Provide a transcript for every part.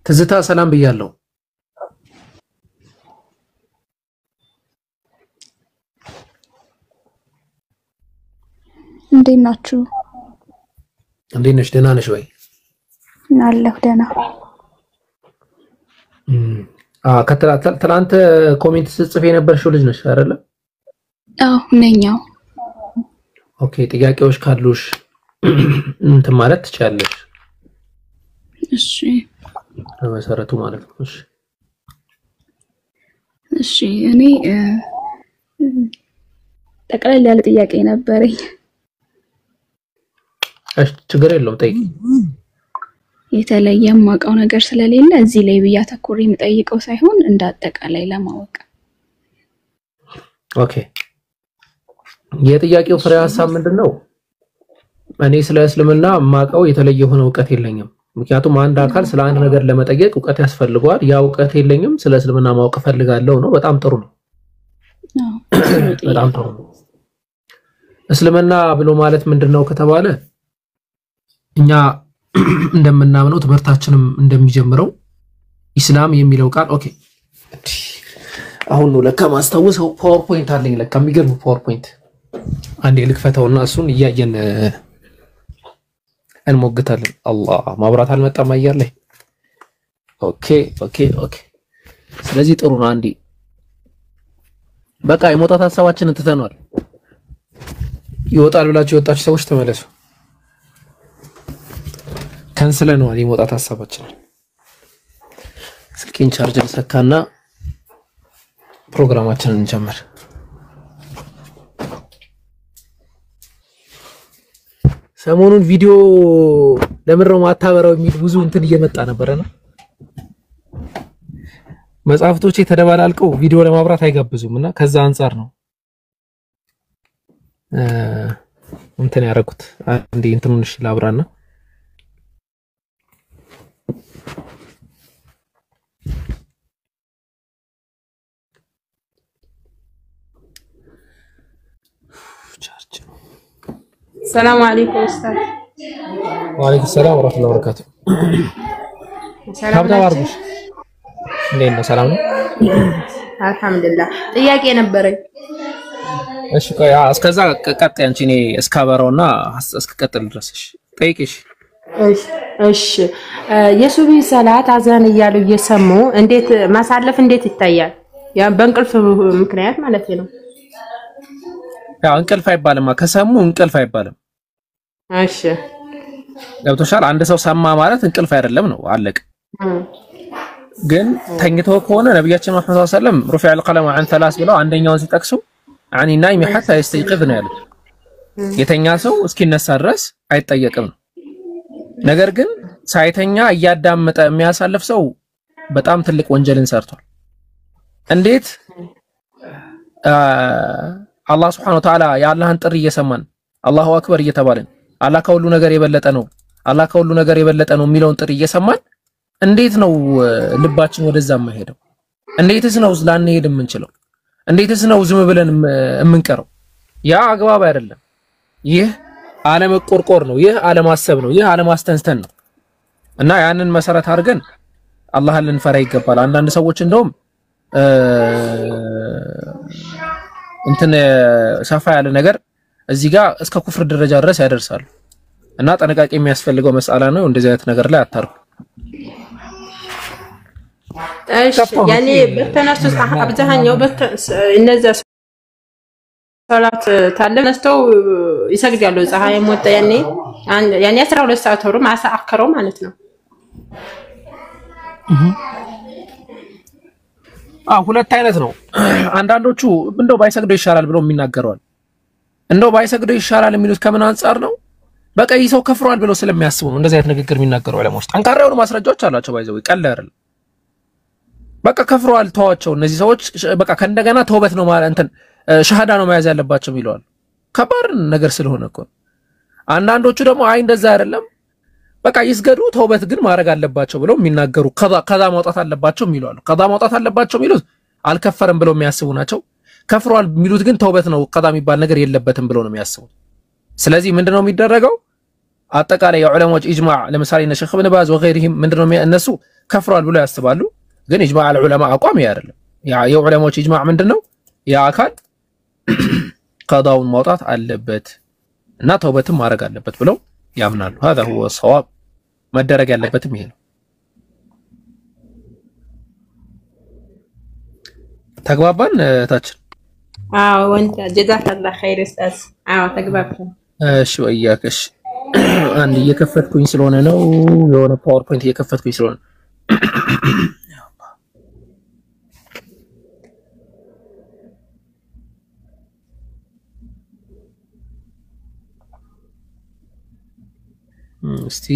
ትዝታ ሰላም ብያለሁ። እንዴት ናችሁ? እንዴት ነሽ? ደህና ነሽ ወይ? አለሁ ደህና። ትናንት ኮሜንት ጽፌ የነበርሽው ልጅ ነሽ አይደለ? አዎ ነኛው። ኦኬ፣ ጥያቄዎች ካሉሽ እንትን ማለት ትችያለሽ። እሺ፣ በመሰረቱ ማለት ነው። እሺ እሺ፣ እኔ ጠቅላላ ያለ ጥያቄ ነበረኝ። እሺ፣ ችግር የለውም ጠይቂ። የተለየ የማውቀው ነገር ስለሌለ እዚህ ላይ ብያ ተኮር የምጠይቀው ሳይሆን እንዳጠቃላይ ለማወቅ። ኦኬ፣ የጥያቄው ፍሬ ሐሳብ ምንድነው? እኔ ስለ እስልምና የማውቀው የተለየ የሆነ ዕውቀት የለኝም። ምክንያቱም አንድ አካል ስለ አንድ ነገር ለመጠየቅ ዕውቀት ያስፈልገዋል። ያ ዕውቀት የለኝም፣ ስለ እስልምና ማወቅ ፈልጋለሁ ነው። በጣም ጥሩ ነው። በጣም ጥሩ ነው። እስልምና ብሎ ማለት ምንድነው ከተባለ እኛ እንደምናምነው ትምህርታችንም እንደሚጀምረው ኢስላም የሚለው ቃል ኦኬ፣ አሁን ነው ለካ ማስታወሰው። ፓወርፖይንት አለኝ ለካ፣ የሚገርም ፓወርፖይንት። አንዴ ልክፈተውና እሱን እያየን እንሞግታለን። አላህ ማብራት አልመጣም አያለ። ኦኬ ኦኬ ኦኬ። ስለዚህ ጥሩ ነው። አንዴ በቃ የመውጣት ሐሳባችንን ትተናል። ይወጣል ብላችሁ የወጣችሁ ሰዎች ተመለሱ። ካንስለናል የመውጣት ሐሳባችንን። ስልኬን ቻርጅ ልሰካና ፕሮግራማችንን እንጀምር። ሰሞኑን ቪዲዮ ለምንድነው ማታበራው የሚል ብዙ እንትን እየመጣ ነበርና መጽሐፍቶቼ ተደባላልቀው ቪዲዮ ለማብራት አይጋብዙምና ከዛ አንፃር ነው እንትን ያደረኩት። አንዴ እንትኑን እሺ ላብራና السلام عليكم استاذ. وعليكم السلام ورحمه الله وبركاته. ሰላም ነው። እንዴት ነው? ሰላም ነው አልহামዱሊላህ። ጥያቄ ነበረኝ። እሺ ቆይ እስከዛ ቀጥይ አንቺ። እኔ እስካበረውና እስከቀጥል ድረስሽ ጠይቂሽ። እሺ የሱቢ ሰላት አዛን እያሉ እየሰሙ እንዴት ማሳለፍ እንዴት ይታያል? ያ በእንቅልፍ ምክንያት ማለት ነው። ያው እንቅልፍ አይባልም፣ ከሰሙ እንቅልፍ አይባልም። እሺ ገብቶሻል? አንድ ሰው ሰማ ማለት እንቅልፍ አይደለም ነው፣ አለቀ። ግን ተኝቶ ከሆነ ነብያችን መሐመድ ሰለላሁ ዐለይሂ ወሰለም رفع القلم عن ثلاث ብለው አንደኛውን ሲጠቅሱ عن النائم حتى يستيقظ ነው ያሉት። የተኛ ሰው እስኪነሳ ድረስ አይጠየቅም ነው። ነገር ግን ሳይተኛ እያዳመጠ የሚያሳልፍ ሰው በጣም ትልቅ ወንጀልን ሰርቷል። እንዴት? አላህ Subhanahu Wa Ta'ala የአላህን ጥሪ እየሰማን አላሁ አክበር እየተባለን አላህ ከሁሉ ነገር የበለጠ ነው፣ አላህ ከሁሉ ነገር የበለጠ ነው የሚለውን ጥሪ እየሰማን እንዴት ነው ልባችን ወደዛ የማይሄደው? እንዴትስ ነው ላንሄድ የምንችለው? እንዴትስ ነው ዝም ብለን የምንቀረው? ያ አግባብ አይደለም። ይህ አለመቆርቆር ነው፣ ይህ አለማሰብ ነው፣ ይህ አለማስተንተን ነው። እና ያንን መሰረት አድርገን አላህን ልንፈራ ይገባል። አንዳንድ ሰዎች እንደውም እንትን ሰፋ ያለ ነገር እዚህ ጋር እስከ ኩፍር ደረጃ ድረስ ያደርሳሉ። እና ጥንቃቄ የሚያስፈልገው መስአላ ነው። እንደዚህ አይነት ነገር ላይ አታርፉ። እሺ ያኔ በተነሱ አብዛኛው እነዛ ሶላት ታለነስተው ይሰግዳሉ። ፀሐይ ሞተ ያኔ 12 ሰዓት ወሩ ማሳ አከረው ማለት ነው። ሁለት አይነት ነው። አንዳንዶቹ እንደው ባይሰግዱ ይሻላል ብለው የሚናገሩዋል። እንደው ባይሰግዱ ይሻላል የሚሉት ከምን አንፃር ነው? በቃ ይህ ሰው ከፍሯል ብለው ስለሚያስቡ ነው እንደዚህ አይነት ንግግር የሚናገሩ ዑለማዎች። ጠንካራ የሆኑ ማስረጃዎች አላቸው። ባይዘው ቀላል አይደለም። በቃ ከፍሯል ተዋቸው። እነዚህ ሰዎች በቃ ከእንደገና ተውበት ነው ማለት እንትን ሸሃዳ ነው መያዝ ያለባቸው ይለዋል። ከባድ ነገር ስለሆነ እኮ። አንዳንዶቹ ደግሞ አይ እንደዛ አይደለም በቃ ይስገዱ ተውበት ግን ማድረግ አለባቸው ብለው የሚናገሩ ከዛ ማውጣት አለባቸው ይለዋል። ከዛ ማውጣት አለባቸው የሚሉት አልከፈረም ብለው የሚያስቡ ናቸው። ከፍሯል የሚሉት ግን ተውበት ነው ከዛ የሚባል ነገር የለበትም ብለው ነው የሚያስቡት። ስለዚህ ምንድነው የሚደረገው? አጠቃላይ የዑለማዎች ኢጅማዕ ለምሳሌ እነ ሼኽ ኢብኑ ባዝ ወገይሪሂም ምንድነው እነሱ ከፍሯል ብለው ያስባሉ። ግን ኢጅማዕ አልዑለማ አቋም ያ አይደለም። የዑለማዎች ኢጅማዕ ምንድነው ያ አካል ቀዳውን ማውጣት አለበት እና ተውበትም ማድረግ አለበት ብለው ያምናሉ። هذا هو الصواب መደረግ ያለበትም ይሄ ነው። ተግባባን ታችን? አዎ ወንድ ጀዛከላህ ኸይር ኡስታዝ። አዎ ተግባባን። እሺ ወያከሽ አንድ እየከፈትኩኝ ስለሆነ ነው የሆነ ፓወርፖይንት እየከፈትኩኝ ስለሆነ እስቲ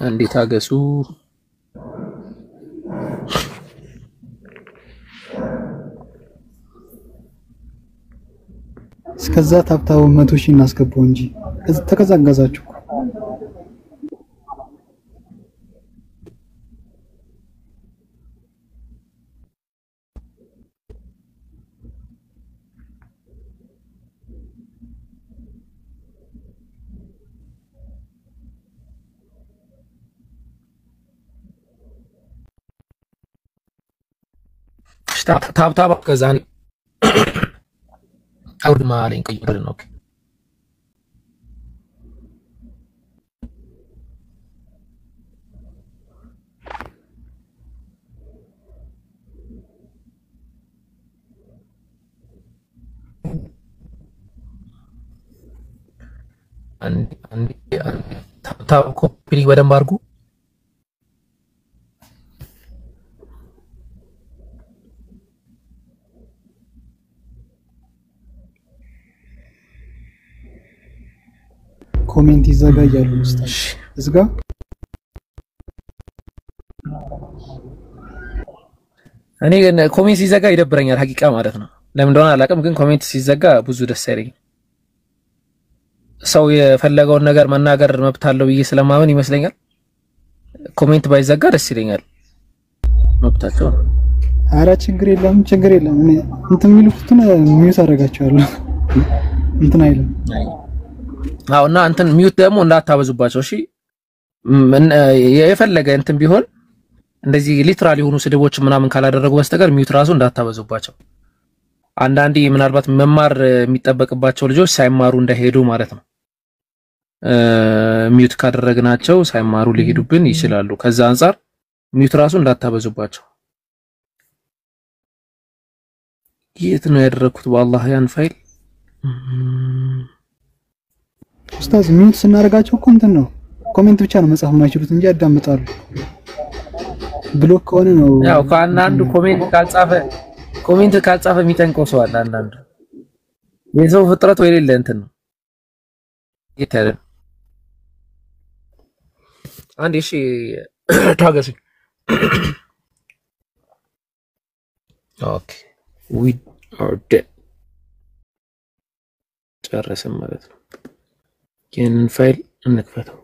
እንዴት አገሱ እስከዛ ታብታው 100,000 እናስገባው እንጂ ተቀዛቀዛችሁ። ታብታብ ከዛን አውድ ማለኝ ቀይር ነው። አንዴ ታብታብ ኮፒ በደንብ አድርጉ። ኮሜንት ይዘጋያሉ ኡስታዝ እዝጋ እኔ ግን ኮሜንት ሲዘጋ ይደብረኛል ሐቂቃ ማለት ነው። ለምን እንደሆነ አላውቅም፣ ግን ኮሜንት ሲዘጋ ብዙ ደስ አይለኝም። ሰው የፈለገውን ነገር መናገር መብት አለው ብዬ ስለማመን ይመስለኛል ኮሜንት ባይዘጋ ደስ ይለኛል። መብታቸው ነው። ኧረ ችግር የለም እኔ እንትን የሚሉትን ሚዩት አደርጋቸዋለሁ እንትን አይልም። አውና እንትን ሚዩት ደግሞ እንዳታበዙባቸው እሺ። የፈለገ እንትን ቢሆን እንደዚህ ሊትራሊ የሆኑ ስድቦች ምናምን ካላደረጉ በስተቀር ሚዩት ራሱ እንዳታበዙባቸው። አንዳንዴ ምናልባት መማር የሚጠበቅባቸው ልጆች ሳይማሩ እንደሄዱ ማለት ነው። ሚዩት ካደረግናቸው ሳይማሩ ሊሄዱብን ይችላሉ። ከዛ አንፃር ሚዩት ራሱ እንዳታበዙባቸው። የት ነው ያደረኩት በአላህ ያን ፋይል? ኡስታዝ ሚዩት ስናደርጋቸው እኮ እንትን ነው ኮሜንት ብቻ ነው መጻፍ የማይችሉት እንጂ ያዳምጣሉ። ብሎክ ከሆነ ነው ያው ከአንዳንዱ ኮሜንት ካልጻፈ የሚጠንቀው ሰው አለ። አንዳንዱ የሰው ፍጥረት ወይ ሌለ እንትን ነው ይታለ አንዴ እሺ ታገሱ። ኦኬ we are dead ጨረስን ማለት ነው። ይህንን ፋይል እንክፈተው።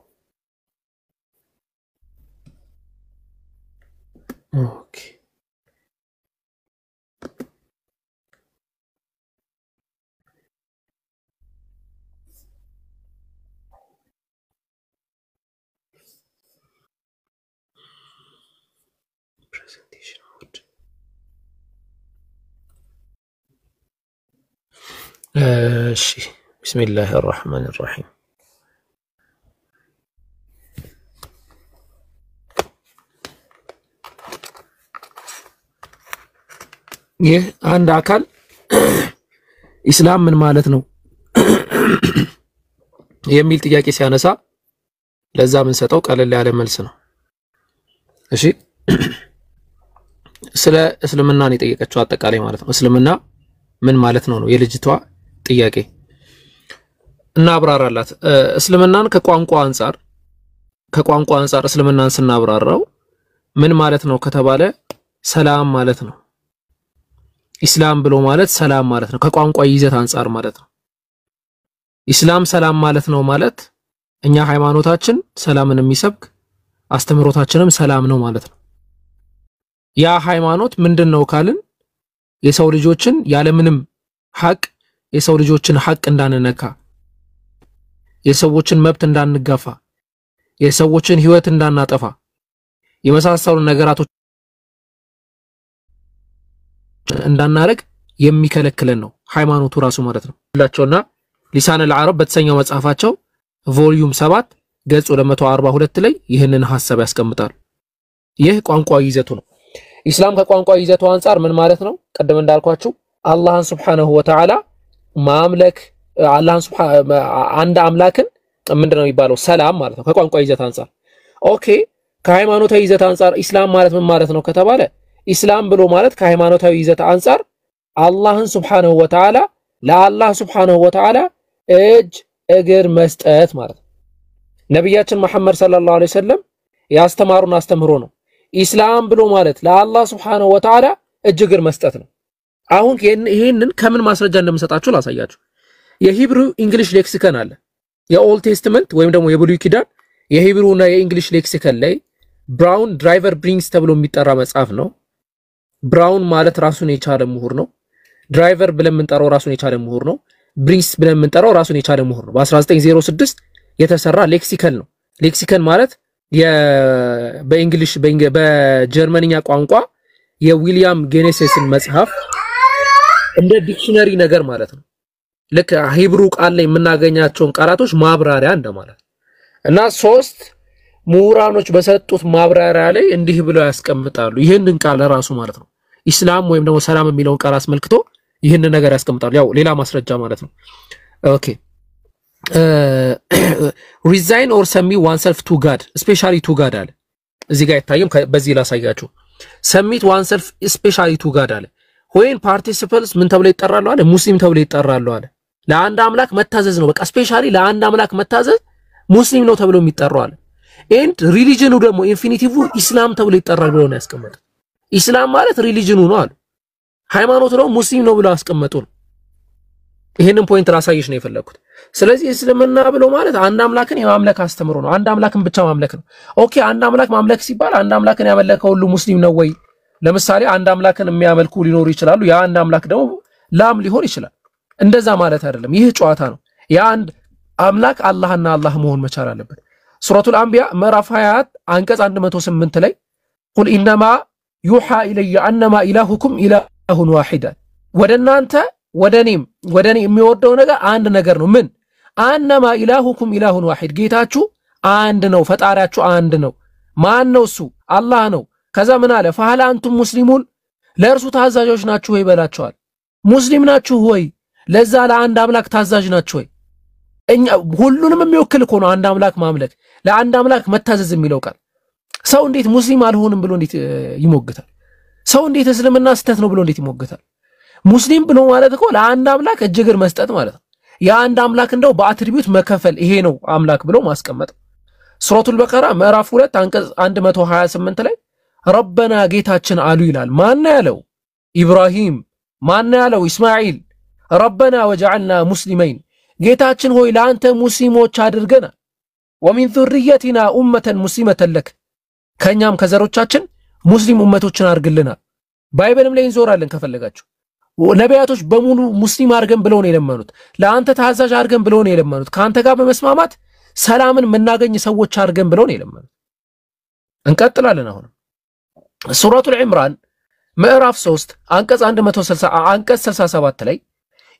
ኦኬ presentation mode እሺ بسم الله الرحمن الرحيم ይህ አንድ አካል ኢስላም ምን ማለት ነው የሚል ጥያቄ ሲያነሳ ለዛ ምን ሰጠው ቀለል ያለ መልስ ነው። እሺ ስለ እስልምና ነው የጠየቀችው አጠቃላይ ማለት ነው። እስልምና ምን ማለት ነው የልጅቷ ጥያቄ እና አብራራላት። እስልምናን ከቋንቋ አንፃር እስልምናን ስናብራራው ምን ማለት ነው ከተባለ ሰላም ማለት ነው። ኢስላም ብሎ ማለት ሰላም ማለት ነው። ከቋንቋ ይዘት አንፃር ማለት ነው። ኢስላም ሰላም ማለት ነው ማለት እኛ ሃይማኖታችን ሰላምን የሚሰብክ አስተምሮታችንም ሰላም ነው ማለት ነው። ያ ሃይማኖት ምንድነው ካልን የሰው ልጆችን ያለምንም ሐቅ የሰው ልጆችን ሐቅ እንዳንነካ የሰዎችን መብት እንዳንጋፋ የሰዎችን ህይወት እንዳናጠፋ የመሳሰሉ ነገራቶች እንዳናረግ የሚከለክለን ነው ሃይማኖቱ ራሱ ማለት ነው ሁላቸውና ሊሳን العرب በተሰኘው መጽሐፋቸው ቮልዩም 7 ገጽ 242 ላይ ይህንን ሐሳብ ያስቀምጣሉ ይህ ቋንቋዊ ይዘቱ ነው ኢስላም ከቋንቋዊ ይዘቱ አንፃር ምን ማለት ነው ቀደም እንዳልኳችሁ አላህን Subhanahu Wa Ta'ala ማምለክ አላህን አንድ አምላክን ምንድነው የሚባለው ሰላም ማለት ነው ከቋንቋዊ ይዘት አንፃር ኦኬ ከሃይማኖታዊ ይዘት አንፃር ኢስላም ማለት ምን ማለት ነው ከተባለ ኢስላም ብሎ ማለት ከሃይማኖታዊ ይዘት አንፃር አላህን Subhanahu Wa Ta'ala ለአላህ Subhanahu Wa Ta'ala እጅ እግር መስጠት ማለት ነው ነብያችን መሐመድ ሰለላሁ ዐለይሂ ወሰለም ያስተማሩን አስተምሮ ነው ኢስላም ብሎ ማለት ለአላህ Subhanahu Wa Ta'ala እጅ እግር መስጠት ነው አሁን ይሄንን ከምን ማስረጃ እንደምሰጣችሁ ላሳያችሁ የሂብሩ እንግሊሽ ሌክሲከን አለ የኦልድ ቴስተመንት ወይም ደግሞ የብሉይ ኪዳን የሂብሩና የእንግሊሽ ሌክሲከን ላይ ብራውን ድራይቨር ብሪንግስ ተብሎ የሚጠራ መጽሐፍ ነው ብራውን ማለት ራሱን የቻለ ምሁር ነው ድራይቨር ብለን የምንጠራው ራሱን የቻለ ምሁር ነው ብሪንግስ ብለን የምንጠራው ራሱን የቻለ ምሁር ነው በ1906 የተሰራ ሌክሲከን ነው ሌክሲከን ማለት በእንግሊሽ በጀርመንኛ ቋንቋ የዊሊያም ጌኔሲስን መጽሐፍ እንደ ዲክሽነሪ ነገር ማለት ነው ለካ ሂብሩ ቃል ላይ የምናገኛቸውን ቃላቶች ማብራሪያ እንደማለት እና ሶስት ምሁራኖች በሰጡት ማብራሪያ ላይ እንዲህ ብለው ያስቀምጣሉ ይሄንን ቃል ራሱ ማለት ነው ኢስላም ወይም ደግሞ ሰላም የሚለውን ቃል አስመልክቶ ይሄንን ነገር ያስቀምጣሉ ያው ሌላ ማስረጃ ማለት ነው ኦኬ resign or submit oneself to God especially to God አለ እዚህ ጋር ይታየም በዚህ ላሳያችሁ submit oneself especially to God አለ when participles ምን ተብለው ይጠራሉ አለ ሙስሊም ተብለው ይጠራሉ አለ ለአንድ አምላክ መታዘዝ ነው በቃ ስፔሻሊ ለአንድ አምላክ መታዘዝ ሙስሊም ነው ተብለው የሚጠራው አለ and religion ደግሞ ኢንፊኒቲቭ ኢስላም ተብለው ይጠራል ብለው ነው ያስቀመጡት ኢስላም ማለት ሪሊጅኑ ነው አሉ ሃይማኖት ነው ሙስሊም ነው ብለው አስቀመጡ ይሄንን ፖይንት ራሳይሽ ነው የፈለኩት ስለዚህ እስልምና ብሎ ማለት አንድ አምላክን የማምለክ አስተምሮ ነው አንድ አምላክን ብቻ ማምለክ ነው ኦኬ አንድ አምላክ ማምለክ ሲባል አንድ አምላክን ያመለከው ሁሉ ሙስሊም ነው ወይ ለምሳሌ አንድ አምላክን የሚያመልኩ ሊኖሩ ይችላሉ ያ አንድ አምላክ ደግሞ ላም ሊሆን ይችላል እንደዛ ማለት አይደለም ይህ ጨዋታ ነው ያ አንድ አምላክ አላህና አላህ መሆን መቻል አለበት ሱረቱል አንቢያ ምዕራፍ 20 አንቀጽ 108 ላይ ቁል ኢንማ ዩሃ ኢለየ አንማ ኢላሁኩም ኢላሁን ዋሂድ ወደናንተ ወደኔ የሚወደው ነገር አንድ ነገር ነው ምን አንማ ኢላሁኩም ኢላሁን ዋሂድ ጌታችሁ አንድ ነው ፈጣሪያችሁ አንድ ነው ማን ነው እሱ አላህ ነው ከዛ ምን አለ ፈሃላ አንቱም ሙስሊሙን ለእርሱ ታዛዦች ናችሁ ወይ በላቸዋል ሙስሊም ናችሁ ወይ ለዛ ለአንድ አምላክ ታዛዥ ናችሁ ወይ እኛ ሁሉንም የሚወክል እኮ ነው አንድ አምላክ ማምለክ ለአንድ አምላክ መታዘዝ የሚለው ቃል ሰው እንዴት ሙስሊም አልሆንም ብሎ እንዴት ይሞግታል ሰው እንዴት እስልምና ስተት ነው ብሎ እንዴት ይሞግታል ሙስሊም ብሎ ማለት እኮ ለአንድ አምላክ እጅ እግር መስጠት ማለት ነው የአንድ አምላክ እንደው በአትሪቢዩት መከፈል ይሄ ነው አምላክ ብሎ ማስቀመጥ ሱረቱል በቀራ ምዕራፍ 2 አንቀጽ 128 ላይ ረበና ጌታችን አሉ ይላል ማን ያለው ኢብራሂም ማን ያለው ኢስማኤል ረበና ወጀዐልና ሙስሊመይን ጌታችን ሆይ ለአንተ ሙስሊሞች አድርገና ወሚን ذريتنا امه مسلمه لك ከኛም ከዘሮቻችን ሙስሊም ኡመቶችን አድርግልና ባይብልም ላይ እንዞራለን ከፈለጋችሁ ነቢያቶች በሙሉ ሙስሊም አድርገን ብለው ነው የለመኑት ለአንተ ታዛዥ አድርገን ብለው ነው የለመኑት ካንተ ጋር በመስማማት ሰላምን መናገኝ ሰዎች አድርገን ብለው ነው የለመኑት እንቀጥላለን አሁን ሱረቱል ኢምራን ምዕራፍ 3 አንቀጽ 160 አንቀጽ 67 ላይ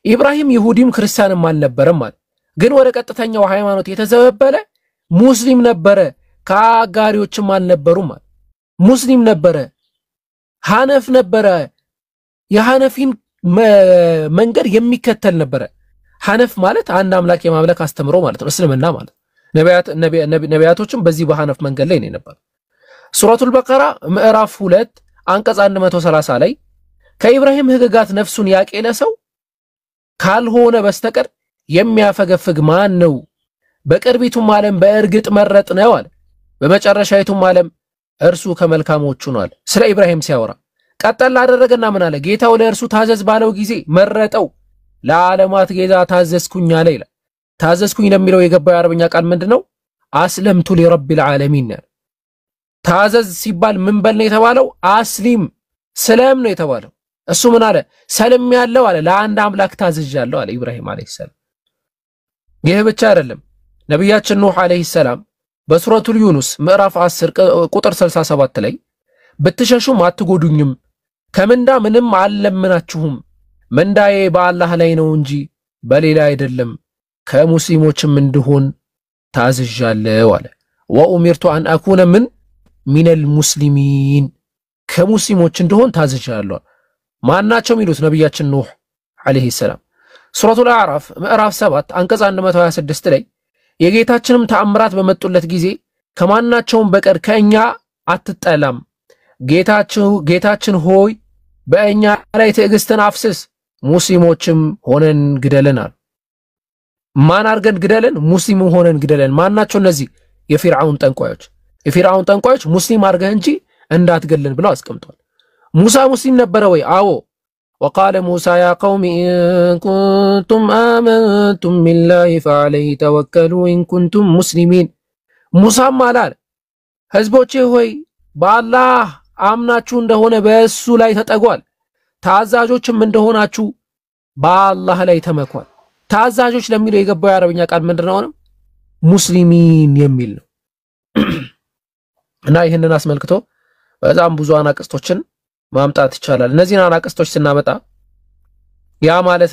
ኢብራሂም ይሁዲም ክርስቲያንም አልነበረም ማለት ግን ወደ ቀጥተኛው ሃይማኖት የተዘበበለ ሙስሊም ነበረ ከአጋሪዎችም አልነበሩም ማለት ሙስሊም ነበረ ሐነፍ ነበረ የሐነፊን መንገድ የሚከተል ነበረ ሐነፍ ማለት አንድ አምላክ የማምለክ አስተምሮ ማለት ነው እስልምና ማለት ነቢያቶችም በዚህ በሐነፍ መንገድ ላይ ነው ነበር ሱረቱል በቀራ ምዕራፍ 2 አንቀጽ 130 ላይ ከኢብራሂም ህግጋት ነፍሱን ያቄለ ሰው ካልሆነ በስተቀር የሚያፈገፍግ ማን ነው በቅርቢቱም ዓለም በእርግጥ መረጥ ነው አለ በመጨረሻይቱም ዓለም እርሱ ከመልካሞቹ ነው አለ ስለ ኢብራሂም ሲያወራ ቀጠል አደረገና ምን አለ ጌታው ለእርሱ ታዘዝ ባለው ጊዜ መረጠው ለዓለማት ጌታ ታዘዝኩኝ አለ ይላል ታዘዝኩኝ ለሚለው የገባው አረበኛ ቃል ምንድነው አስለምቱ ለረቢል ዓለሚን ታዘዝ ሲባል ምን በል ነው የተባለው አስሊም ሰላም ነው የተባለው እሱ ምን አለ ሰልም ያለው አለ ለአንድ አምላክ ታዝዣለሁ አለ ኢብራሂም አለይሂ ሰላም ይሄ ብቻ አይደለም ነብያችን ኑህ አለይሂ ሰላም በሱረቱል ዩኑስ ምዕራፍ 10 ቁጥር 67 ላይ ብትሸሹም አትጎዱኝም ከምንዳ ምንም አልለምናችሁም መንዳዬ በአላህ ላይ ነው እንጂ በሌላ አይደለም ከሙስሊሞችም እንድሆን ታዝዣለሁ አለ ወኡሚርቱ አን አኩነ ሚነል ሙስሊሚን ከሙስሊሞች እንድሆን ታዝዣለሁ ማናቸው ሚሉት ነብያችን ኑህ አለይሂ ሰላም ሱረቱል አዕራፍ ምዕራፍ 7 አንቀጽ 126 ላይ የጌታችንም ተአምራት በመጡለት ጊዜ ከማናቸውም በቀር ከኛ አትጠላም ጌታችን ሆይ በእኛ ላይ ትዕግስትን አፍስስ ሙስሊሞችም ሆነን ግደለናል ማን አርገን ግደለን ሙስሊም ሆነን ግደለን ማናቸው እነዚህ የፊርዓውን ጠንቋዮች ሙስሊም አርገህ እንጂ እንዳትገለን ብለው አስቀምጧል ሙሳ ሙስሊም ነበረ ወይ አዎ وقال موسى يا قوم إن كنتم آمنتم بالله فعليه توكلوا إن كنتم مسلمين موسى مالال ህዝቦቼ ሆይ በአላህ አምናችሁ እንደሆነ በእሱ ላይ ተጠጓል ታዛዦችም እንደሆናችሁ በአላህ ላይ ተመኳል ታዛዦች ለሚለው የገባው የአረብኛ ቃል ምንድነው ነው ሙስሊሚን የሚል ነው እና ይሄንን አስመልክቶ በጣም ብዙ አናቅስቶችን ማምጣት ይቻላል እነዚህን አናቅስቶች ስናመጣ ያ ማለት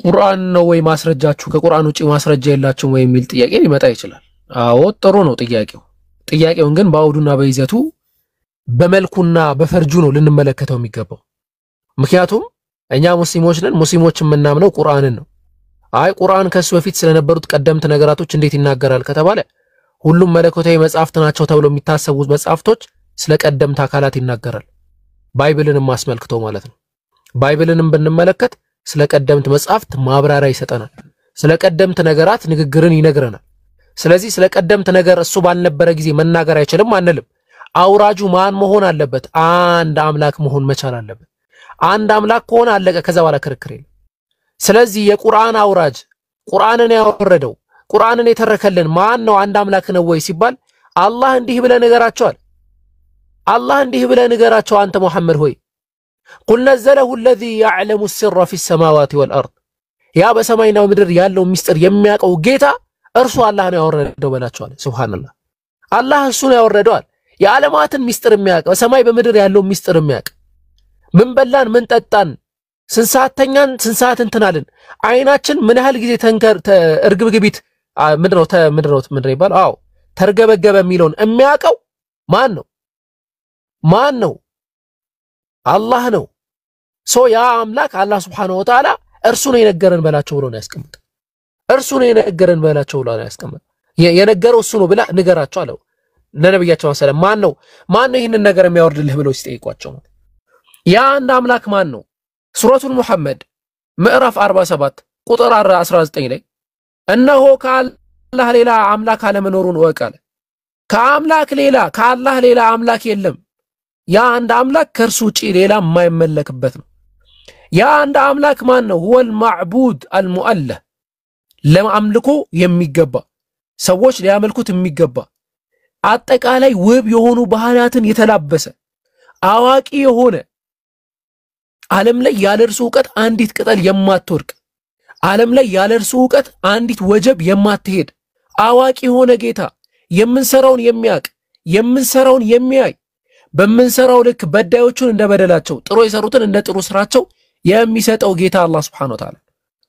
ቁርአን ነው ወይ ማስረጃችሁ ከቁርአን ውጪ ማስረጃ የላችሁም ወይ የሚል ጥያቄ ሊመጣ ይችላል አዎ ጥሩ ነው ጥያቄውን ግን ባውዱና በይዘቱ በመልኩና በፈርጁ ነው ልንመለከተው የሚገባው ምክንያቱም እኛ ሙስሊሞች ነን ሙስሊሞች የምናምነው ቁርአንን ነው አይ ቁርአን ከሱ በፊት ስለነበሩት ቀደምት ነገራቶች እንዴት ይናገራል ከተባለ ሁሉም መለኮታዊ መጻፍት ናቸው ተብለው የሚታሰቡት መጻፍቶች ስለቀደምት አካላት ይናገራል ባይብልንም አስመልክቶ ማለት ነው ባይብልንም ብንመለከት ስለቀደምት መጻፍት ማብራሪያ ይሰጠናል ስለቀደምት ነገራት ንግግርን ይነግረናል ስለዚህ ስለቀደምት ነገር እሱ ባልነበረ ጊዜ መናገር አይችልም አንልም አውራጁ ማን መሆን አለበት አንድ አምላክ መሆን መቻል አለበት አንድ አምላክ ከሆነ አለቀ ከዛ በኋላ ክርክር የለም ስለዚህ የቁርአን አውራጅ ቁርአንን ያወረደው ቁርአንን የተረከልን ማን ነው አንድ አምላክ ነው ወይ ሲባል አላህ እንዲህ ብለ ነገራቸው አንተ ሙሐመድ ሆይ قل نزله الذي يعلم السر في السماوات والارض ያ በሰማይና በምድር ያለው ሚስጥር የሚያቀው ጌታ እርሱ አላህ ነው ያወረደው በላቸዋል ሱብሃንአላህ አላህ እሱ ነው ያወረደው የዓለማትን ሚስጥር የሚያቅ በሰማይ በምድር ያለው ሚስጥር የሚያቅ ምን በላን ምን ጠጣን ስንሳተኛን ስንሳት እንትናልን አይናችን ምን ያህል ጊዜ እርግብግቢት ምንድነው ይባል አዎ ተርገበገበ የሚለውን የሚያቀው ማን ነው አላህ ነው ያ አምላክ አላህ Subhanahu Wa Ta'ala እርሱ ነው የነገረን በላቸው ብሎ ነው ያስቀምጥ እርሱ ነው የነገረን በላቸው ብሎ ነው ያስቀምጥ የነገረው እሱ ነው ብላ ንገራቸው አለው ለነብያቸው ሰላም ማን ነው ይሄንን ነገር የሚያወርድልህ ብለው ሲጠይቋቸው ያ አንድ አምላክ ማን ነው ሱረቱል ሙሐመድ ምዕራፍ 47 ቁጥር 19 ላይ እነሆ ከአላህ ሌላ አምላክ አለመኖሩን ወቀለ ከአላህ ሌላ አምላክ የለም ያ አንድ አምላክ ከርሱ ውጪ ሌላ የማይመለክበት ነው ያ አንድ አምላክ ማን ነው ሁወል ማዕቡድ አልሙአለህ ለማምልኮ የሚገባ ሰዎች ሊያመልኩት የሚገባ አጠቃላይ ውብ የሆኑ ባህሪያትን የተላበሰ አዋቂ የሆነ ዓለም ላይ ያለርሱ ዕውቀት አንዲት ቅጠል የማትወርቅ ዓለም ላይ ያለርሱ ዕውቀት አንዲት ወጀብ የማትሄድ አዋቂ የሆነ ጌታ የምንሰራውን የሚያቅ የምንሰራውን የሚያይ በመንሰራው ልክ በዳዮቹን እንደበደላቸው ጥሩ የሰሩትን እንደ ጥሩ ስራቸው የሚሰጠው ጌታ አላህ Subhanahu Wa Ta'ala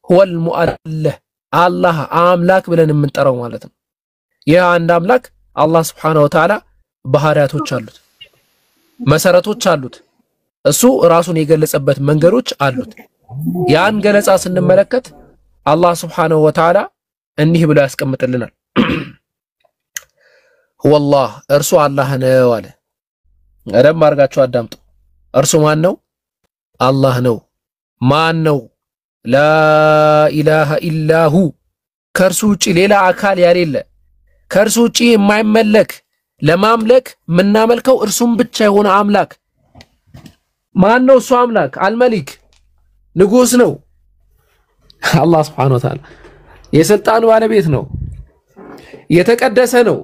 ሁወል ሙአለህ አላህ አምላክ ብለን የምንጠራው ማለት ነው ያ አንድ አምላክ አላህ Subhanahu Wa Ta'ala ባህሪያቶች አሉት መሰረቶች አሉት እሱ ራሱን የገለጸበት መንገዶች አሉት ያን ገለጻ ስንመለከት አላህ Subhanahu Wa Ta'ala እንዲህ ብሎ ያስቀምጥልናል ሁወላህ እርሱ አላህ ነው አለ አደም አርጋችሁ አዳምጡ እርሱ ማን ነው አላህ ነው ማን ነው ላ ኢላሃ ኢላሁ ከርሱ ውጪ ሌላ አካል ያሌለ ከርሱ ውጪ የማይመለክ ለማምለክ ምናመልከው እርሱም ብቻ የሆነ አምላክ ማን ነው እሱ አምላክ አልመሊክ ንጉስ ነው አላህ Subhanahu Wa Ta'ala የስልጣኑ ባለቤት ነው የተቀደሰ ነው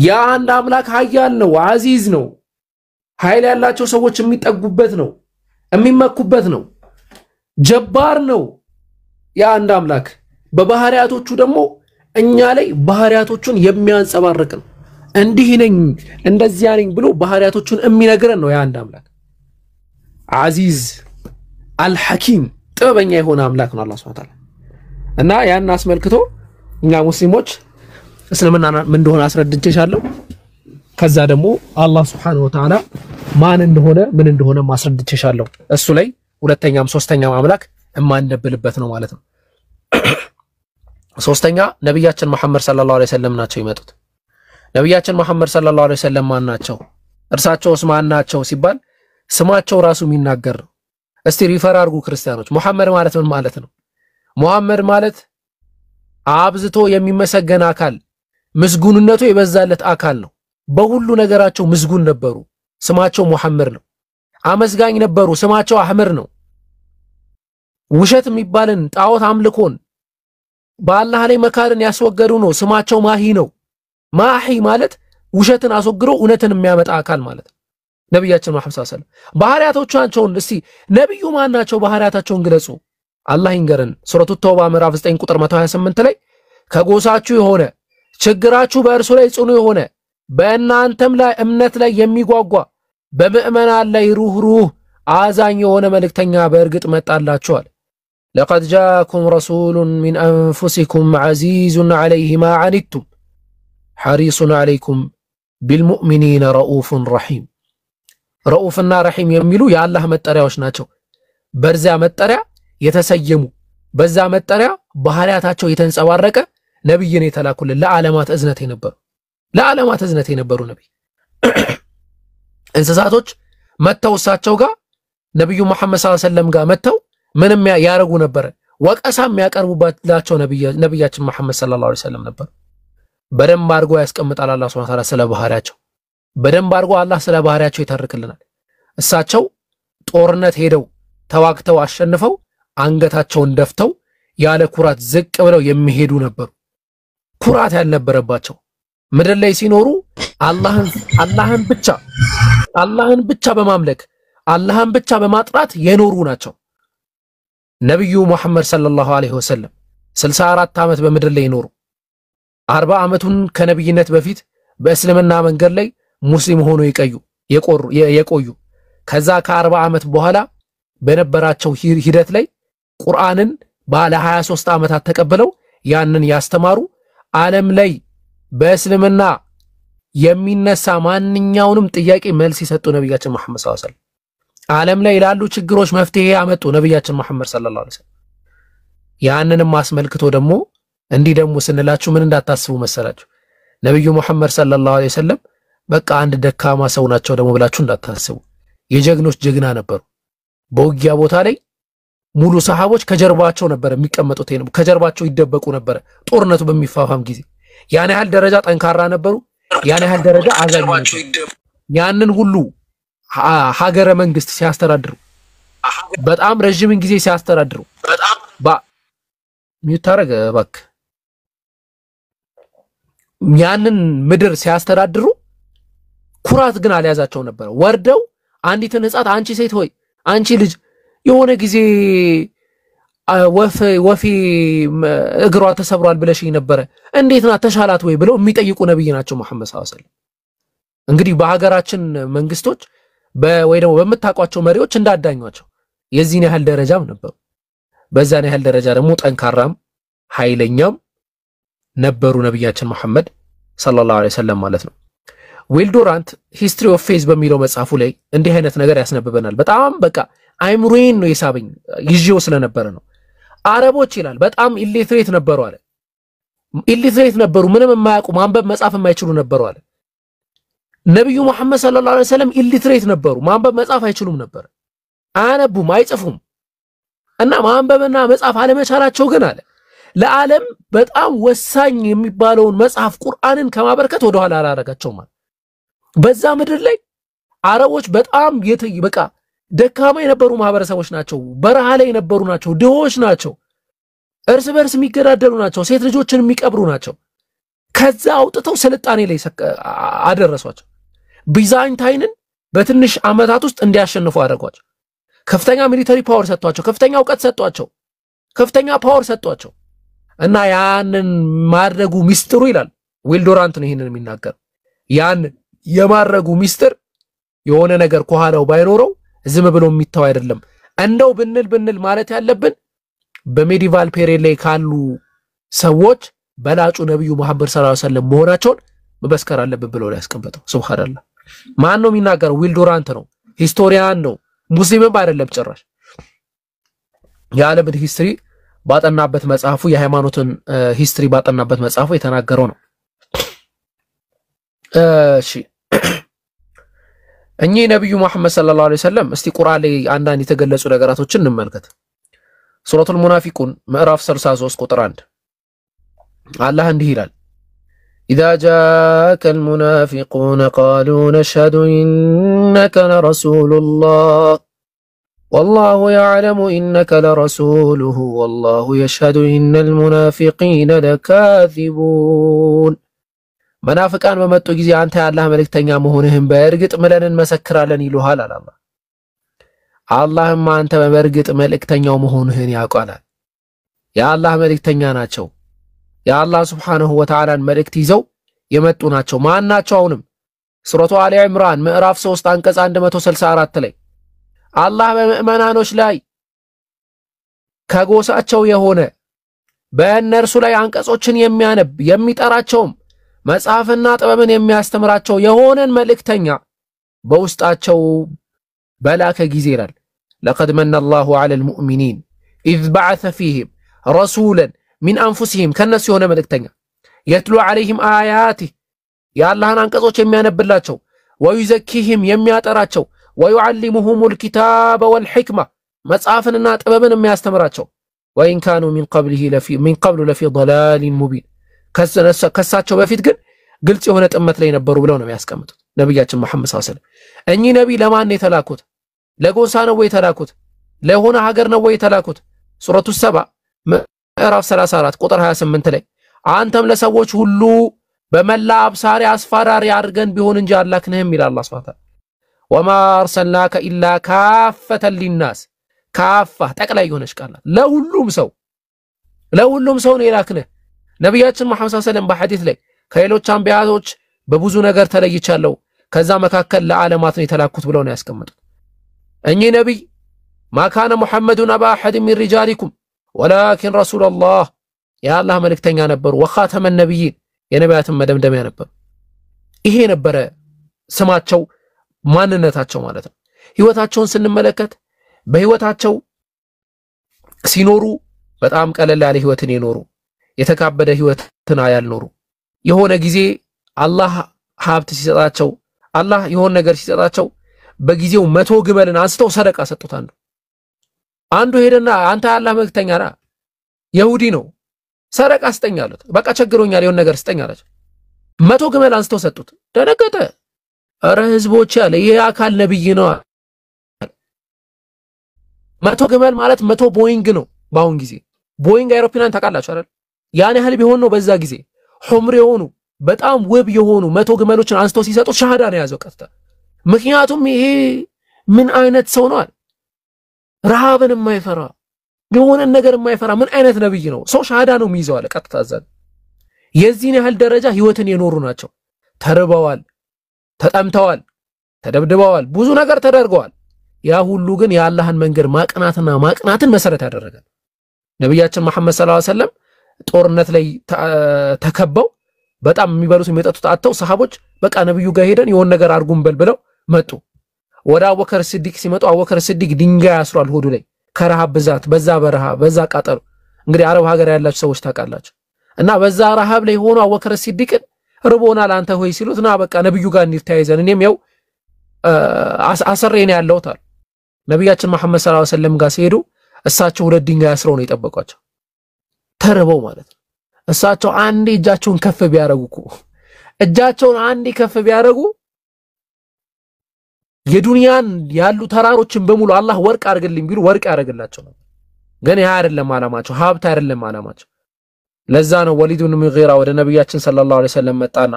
ያ አንድ አምላክ ኃያል ነው አዚዝ ነው ኃይል ያላቸው ሰዎች የሚጠጉበት ነው የሚመኩበት ነው ጀባር ነው ያ አንድ አምላክ በባህሪያቶቹ ደግሞ እኛ ላይ ባህሪያቶቹን የሚያንጸባርቅ ነው እንዲህ ነኝ እንደዚያ ነኝ ብሎ ባህሪያቶቹን የሚነግረን ነው ያ አንድ አምላክ አዚዝ አልሐኪም ጥበበኛ የሆነ አምላክ ነው አላህ Subhanahu Wa Ta'ala እና ያን አስመልክቶ እኛ ሙስሊሞች እስልምና ምን እንደሆነ አስረድቼሻለሁ ከዛ ደግሞ አላህ Subhanahu Wa Ta'ala ማን እንደሆነ ምን እንደሆነ ማስረድቼሻለሁ እሱ ላይ ሁለተኛም ሶስተኛም አምላክ እማንደብልበት ነው ማለት ነው ሶስተኛ ነብያችን መሐመድ ሰለላሁ ዐለይሂ ወሰለም ናቸው ይመጡት ነብያችን መሐመድ ሰለላሁ ዐለይሂ ወሰለም ማን ናቸው እርሳቸውስ ማን ናቸው ሲባል ስማቸው ራሱ የሚናገር ነው እስቲ ሪፈር አድርጉ ክርስቲያኖች መሐመድ ማለት ምን ማለት ነው መሐመድ ማለት አብዝቶ የሚመሰገን አካል ምስጉንነቱ የበዛለት አካል ነው በሁሉ ነገራቸው ምስጉን ነበሩ ስማቸው መሐመድ ነው አመስጋኝ ነበሩ ስማቸው አህመድ ነው ውሸት የሚባልን ጣዖት አምልኮን በአላህ ላይ መካርን ያስወገዱ ነው ስማቸው ማሂ ነው ማሂ ማለት ውሸትን አስወግሮ እውነትን የሚያመጣ አካል ማለት ነብያችን መሐመድ ሰለላሁ ዐለይሂ ወሰለም ባህሪያቶቻቸውን እስቲ ነብዩ ማን ናቸው ባህሪያታቸውን ግለጹ አላህ ይንገረን ሱረቱ ተውባ ምዕራፍ 9 ቁጥር 128 ላይ ከጎሳችሁ የሆነ ችግራችሁ በእርሱ ላይ ጽኑ የሆነ በእናንተም ላይ እምነት ላይ የሚጓጓ በምእመናን ላይ ሩህሩህ አዛኝ የሆነ መልእክተኛ በእርግጥ መጣላችኋል لقد جاءكم رسول من أنفسكم عزيز عليه ما عنتم حريص عليكم بالمؤمنين رؤوف رحيم رؤوفنا رحيم يميلوا يا الله مترياوش ናቸው በርዛ መጠሪያ የተሰየሙ በዛ መጠሪያ ባህሪያታቸው የተንጸባረቀ ነብይን የተላኩልን ለዓለማት እዝነት የነበሩ ነብይ እንስሳቶች መተውሳቸው ጋር ነብዩ መሐመድ ሰለላሁ ዐለይሂ ወሰለም ጋር መተው ምንም ያረጉ ነበር ወቀሳም ያቀርቡባቸው ነብያችን መሐመድ ሰለላሁ ዐለይሂ ወሰለም ነበር በደንብ አድርጎ ያስቀምጣል አላህ Subhanahu Wa Ta'ala ስለ ባህሪያቸው በደንብ አድርጎ አላህ ስለ ባህሪያቸው ይተርክልናል እሳቸው ጦርነት ሄደው ተዋግተው አሸንፈው አንገታቸውን ደፍተው ያለ ኩራት ዝቅ ብለው የሚሄዱ ነበሩ ኩራት ያልነበረባቸው ምድር ላይ ሲኖሩ አላህን ብቻ በማምለክ አላህን ብቻ በማጥራት የኖሩ ናቸው ነብዩ መሐመድ ሰለላሁ ዐለይሂ ወሰለም 64 ዓመት በምድር ላይ ኖሩ 40 ዓመቱን ከነብይነት በፊት በእስልምና መንገድ ላይ ሙስሊም ሆኖ የቆዩ ከዛ ከ40 ዓመት በኋላ በነበራቸው ሂደት ላይ ቁርአንን ባለ 23 ዓመታት ተቀበለው ያንን ያስተማሩ ዓለም ላይ በእስልምና የሚነሳ ማንኛውንም ጥያቄ መልስ ይሰጡ ነብያችን መሐመድ ሰለላሁ ዐለይሂ ወሰለም ዓለም ላይ ያሉ ችግሮች መፍትሄ ያመጡ ነብያችን መሐመድ ሰለላሁ ዐለይሂ ወሰለም ያንንም ማስመልክቶ ደግሞ እንዲህ ደግሞ ስንላችሁ ምን እንዳታስቡ መሰላችሁ ነብዩ መሐመድ ሰለላሁ ዐለይሂ ወሰለም በቃ አንድ ደካማ ሰው ናቸው ደግሞ ብላችሁ እንዳታስቡ የጀግኖች ጀግና ነበሩ በውጊያ ቦታ ላይ ሙሉ ሰሃቦች ከጀርባቸው ነበር የሚቀመጡት ከጀርባቸው ይደበቁ ነበር ጦርነቱ በሚፋፋም ጊዜ ያን ያህል ደረጃ ጠንካራ ነበሩ ያን ያህል ደረጃ አዛኝ ነበሩ ያንን ሁሉ ሀገረ መንግስት ሲያስተዳድሩ በጣም ረጅም ጊዜ ሲያስተዳድሩ ሚታረገ ባክ ያንን ምድር ሲያስተዳድሩ ኩራት ግን አልያዛቸው ነበር ወርደው አንዲትን ህፃት አንቺ ሴት ሆይ አንቺ ልጅ የሆነ ጊዜ ወፊ እግሯ ተሰብሯል ብለሽኝ ነበር እንዴት ና ተሻላት ወይ ብለው የሚጠይቁ ነብይ ናቸው መሐመድ ሰለላሁ ዐለይሂ ወሰለም እንግዲህ በሀገራችን መንግስቶች ወይ ደግሞ በመታቋቸው መሪዎች እንዳዳኟቸው የዚህን ያህል ደረጃም ነበሩ በዛን ያህል ደረጃ ደግሞ ጠንካራም ኃይለኛም ነበሩ ነብያችን መሐመድ ሰለላሁ ዐለይሂ ወሰለም ማለት ነው ዊልዶራንት ሂስትሪ ኦፍ ፌዝ በሚለው መጽሐፉ ላይ እንዲህ አይነት ነገር ያስነብበናል በጣም በቃ አይምሮዬን ነው የሳበኝ ይዤው ስለነበረ ነው አረቦች ይላል በጣም ኢሊትሬት ነበሩ አለ ኢሊትሬት ነበሩ ምንም የማያውቁ ማንበብ መጻፍ የማይችሉ ነበሩ አለ ነብዩ መሐመድ ሰለላሁ ዐለይሂ ወሰለም ኢሊትሬት ነበሩ ማንበብ መጻፍ አይችሉም ነበር አያነቡም አይጽፉም እና ማንበብና መጻፍ አለመቻላቸው ግን አለ ለዓለም በጣም ወሳኝ የሚባለውን መጽሐፍ ቁርአንን ከማበርከት ወደ ኋላ አላረጋቸውም በዛ ምድር ላይ አረቦች በጣም በቃ ደካማ የነበሩ ማህበረሰቦች ናቸው በረሃ ላይ የነበሩ ናቸው ድሆች ናቸው እርስ በርስ የሚገዳደሉ ናቸው ሴት ልጆችን የሚቀብሩ ናቸው ከዛ አውጥተው ስልጣኔ ላይ አደረሷቸው ቢዛንታይንን በትንሽ አመታት ውስጥ እንዲያሸንፉ አደረጓቸው ከፍተኛ ሚሊተሪ ፓወር ሰጥቷቸው ከፍተኛ ዕውቀት ሰጥቷቸው ከፍተኛ ፓወር ሰጥቷቸው እና ያንን ማድረጉ ሚስጥሩ ይላል ዊል ዱራንት ነው ይሄንን የሚናገር ያን የማድረጉ ሚስጥር የሆነ ነገር ከኋላው ባይኖረው ዝም ብሎ የሚታው አይደለም እንደው ብንል ማለት ያለብን በሜዲቫል ፔሪየድ ላይ ካሉ ሰዎች በላጩ ነብዩ መሐመድ ሰለላሁ ዐለይሂ ወሰለም መሆናቸውን መመስከር አለብን ብሎ ያስቀምጠው ሱብሃንአላህ ማን ነው የሚናገረው ዊል ዱራንት ነው ሂስቶሪያን ነው ሙስሊምም አይደለም ጭራሽ የዓለምን ሂስትሪ ባጠናበት መጽሐፉ የሃይማኖትን ሂስትሪ ባጠናበት መጽሐፉ የተናገረው ነው እሺ እኚህ ነብዩ መሐመድ ሰለላሁ ዐለይሂ ወሰለም እስቲ ቁርአን ላይ አንዳንድ የተገለጹ ነገራቶችን እንመልከት ሱረቱል ሙናፊቁን ምዕራፍ 63 ቁጥር 1 አላህ እንዲህ ይላል إذا جاءك المنافقون قالوا نشهد إنك لرسول الله والله يعلم إنك لرسوله والله يشهد إن المنافقين لكاذبون منافقان በመጡ ጊዜ አንተ ያላህ መልእክተኛ መሆንህን በእርግጥ ምለን እንመሰክራለን ይሉሃል አለ አላህ አላህም አንተ በእርግጥ መልእክተኛው መሆንህን ያውቃል ያላህ መልእክተኛ ናቸው ያላህ Subhanahu Wa Ta'ala መልእክት ይዘው የመጡ ናቸው ማናቸው አሁንም ሱረቱ አሊ ኢምራን ምዕራፍ 3 አንቀጽ 164 ላይ አላህ በመእመናኖች ላይ ከጎሳቸው የሆነ በእነርሱ ላይ አንቀጾችን የሚያነብ የሚጠራቸው መጽሐፍና ጥበብን የሚያስተምራቸው የሆነን መልእክተኛ በውስጣቸው በላከ ጊዜ ይላል لقد من الله على المؤمنين إذ بعث فيهم رسولا من أنفسهم كناس የሆነ መልእክተኛ يتلو عليهم آياته ያላህን አንቀጾች የሚያነብላቸው ويزكيهم የሚያጠራቸው ويعلمهم الكتاب والحكمة መጽሐፍንና ጥበብን የሚያስተምራቸው وإن كانوا من قبل لفي ضلال مبين ከሳቸው በፊት ግን ግልጽ የሆነ ጥመት ላይ ነበሩ ብለው ነው የሚያስቀምጡት ነብያችን መሐመድ ሰለላሁ ዐለይሂ ወሰለም እኚህ ነብይ ለማን ነው የተላኩት ለጎሳ ነው ወይ የተላኩት ለሆነ ሀገር ነው ወይ የተላኩት ሱረቱ ሰባ ምዕራፍ 34 ቁጥር 28 ላይ አንተም ለሰዎች ሁሉ በመላ አብሳሪ አስፈራሪ አድርገን ቢሆን እንጂ አላክንህም ይላል አላህ Subhanahu Wa Ta'ala وما أرسلناك إلا كافة للناس كافة ጠቅላይ የሆነች ቃል ለሁሉም ሰው ነው የላክንህ ነብያችን መሐመድ ሰለላሁ ዐለይሂ ወሰለም በሐዲስ ላይ ከሌሎች አንቢያዎች በብዙ ነገር ተለይቻለሁ ከዛ መካከል ለዓለማት ነው የተላኩት ብለው ነው ያስቀመጡት እኚህ ነብይ ማካነ ሙሐመዱን አባ አሐድ ሚን ሪጃሊኩም ወላኪን ረሱላህ ያላህ መልእክተኛ ነበሩ ወኻተመ ነብይን የነቢያትን መደምደሚያ ነበሩ ይሄ ነበረ ስማቸው ማንነታቸው ማለት ነው ህይወታቸውን ስንመለከት በህይወታቸው ሲኖሩ በጣም ቀለል ያለ ህይወትን የኖሩ የተካበደ ህይወትን ያልኖሩ የሆነ ጊዜ አላህ ሀብት ሲሰጣቸው አላህ የሆነ ነገር ሲሰጣቸው በጊዜው 100 ግመልን አንስተው ሰደቃ ሰጡት አንዱ ሄደና አንተ ያላህ መልእክተኛ ነህ ይሁዲ ነው ሰደቃ ስጠኝ አሉት በቃ ቸግሮኛል የሆነ ነገር ስጠኝ አላቸው 100 ግመል አንስተው ሰጡት ደነገጠ አረ ህዝቦች ያለ ይሄ አካል ነብይ ነው 100 ግመል ማለት 100 ቦይንግ ነው ባሁን ጊዜ ቦይንግ አይሮፕላን ታውቃላችሁ አይደል ያን ያህል ቢሆን ነው በዛ ጊዜ ሑምር የሆኑ በጣም ውብ የሆኑ 100 ግመሎችን አንስተው ሲሰጡት ሻሃዳ ነው ያዘው ቀጥታ ምክንያቱም ይሄ ምን አይነት ሰው ነው ረሃብን የማይፈራ የሆነ ነገር የማይፈራ ምን አይነት ነብይ ነው ሰው ሻሃዳ ነው የሚይዘው አለ ቀጥታ ዘን የዚህን ያህል ደረጃ ህይወትን የኖሩ ናቸው ተርበዋል ተጠምተዋል ተደብድበዋል ብዙ ነገር ተደርገዋል ያ ሁሉ ግን የአላህን መንገድ ማቅናትን መሰረት ያደረገ ነብያችን መሐመድ ሰለላሁ ዐለይሂ ወሰለም ጦርነት ላይ ተከበው በጣም የሚበሉት የሚጠጡት አጥተው ሰሃቦች በቃ ነብዩ ጋር ሄደን የሆነ ነገር አርጉም በልብለው መጡ ወደ አቡበከር ሲዲቅ ሲመጡ አቡበከር ሲዲቅ ድንጋይ ያስሯል ሆዱ ላይ ከረሃብ ብዛት በዛ በረሃ በዛ ቃጠሎ እንግዲህ አረብ ሀገር ያላችሁ ሰዎች ታውቃላችሁ እና በዛ ረሃብ ላይ ሆኖ አቡበከር ሲዲቅን ርቦናል አንተ ሆይ ሲሉት ና በቃ ነብዩ ጋር እንተያይዘን እኔም ያው አሰሬን ያለውታል ነብያችን መሐመድ ሰለላሁ ዐለይሂ ወሰለም ጋር ሲሄዱ እሳቸው ሁለት ድንጋይ አስረው ነው የጠበቋቸው ተርበው ማለት ነው እሳቸው አንዴ እጃቸውን ከፍ ቢያረጉ እጃቸውን አንዴ ከፍ ቢያረጉ የዱንያን ያሉ ተራሮችን በሙሉ አላህ ወርቅ አርግልኝ ቢሉ ወርቅ ያረግላቸው ነው ግን ያ አይደለም አላማቸው ሀብት አይደለም አላማቸው ለዛ ነው ወሊድ ኢብኑ ሙጊራ ወደ ነብያችን ሰለላሁ ዐለይሂ ወሰለም መጣና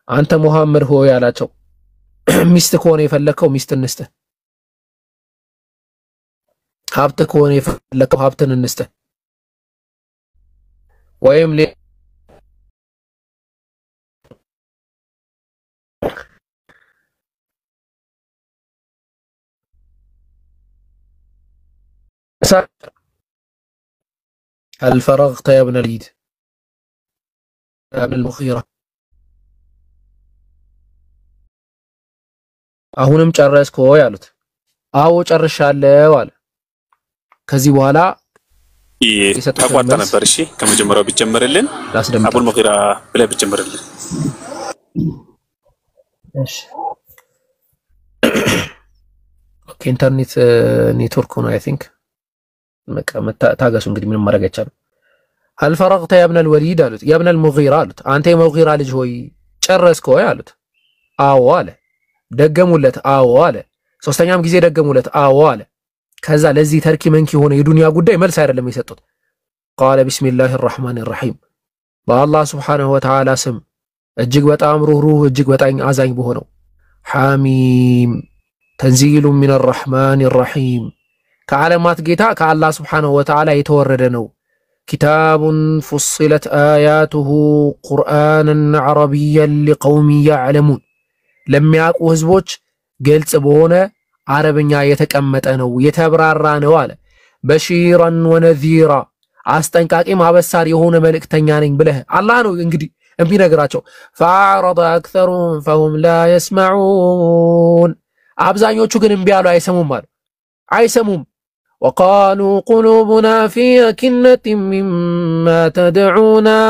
አንተ ሙሐመድ ሆይ ያላቸው ሚስት ከሆነ የፈለከው ሚስት እንስተ ሀብት ከሆነ የፈለከው ሀብትን እንስተ ወይም هل فرغت يا ابن الوليد يا ابن المغيرة አሁንም ጨረስኩ ያሉት አዎ ጨርሻለሁ አለ ከዚህ በኋላ ተቋጣ ነበር እሺ ከመጀመሪያው ቢጀምርልን አቡል ሙጊራ ብለ ቢጀምርልን እሺ ኦኬ ኢንተርኔት ኔትወርክ ነው አይ ቲንክ ታገሱ እንግዲህ ምንም ማድረግ አይቻልም هل فرغت يا ابن الوليد አሉት يا ابن المغيرة አሉት አንተ የሙጊራ ልጅ ሆይ ጨረስኩ አሉት አዎ አለ ደገሙለት አዎ አለ ሶስተኛም ጊዜ ደገሙለት አዎ አለ ከዛ ለዚህ ተርኪ መንኪ ሆነ የዱንያ ጉዳይ መልስ አይደለም የሰጡት قال بسم الله الرحمن الرحيم በአላህ Subhanahu Wa Ta'ala ስም እጅግ በጣም ሩህሩህ እጅግ በጣም አዛኝ በሆነው حميم تنزيل من الرحمن الرحيم ከዓለማት ጌታ ከአላህ Subhanahu Wa Ta'ala የተወረደ ነው كتاب فصلت آياته قرآنا عربيا لقوم يعلمون ለሚያውቁ ህዝቦች ግልጽ በሆነ አረብኛ የተቀመጠ ነው የተብራራ ነው አለ በሺራን ወነዚራ አስጠንቃቂ ማበሳር የሆነ መልእክተኛ ነኝ ብለህ አላህ ነው እንግዲህ እምቢነግራቸው فاعرض اكثرهم فهم لا يسمعون አብዛኞቹ ግን እምቢ ያሉ አይሰሙም ማለት አይሰሙም وقالوا قلوبنا في أكنة مما تدعونا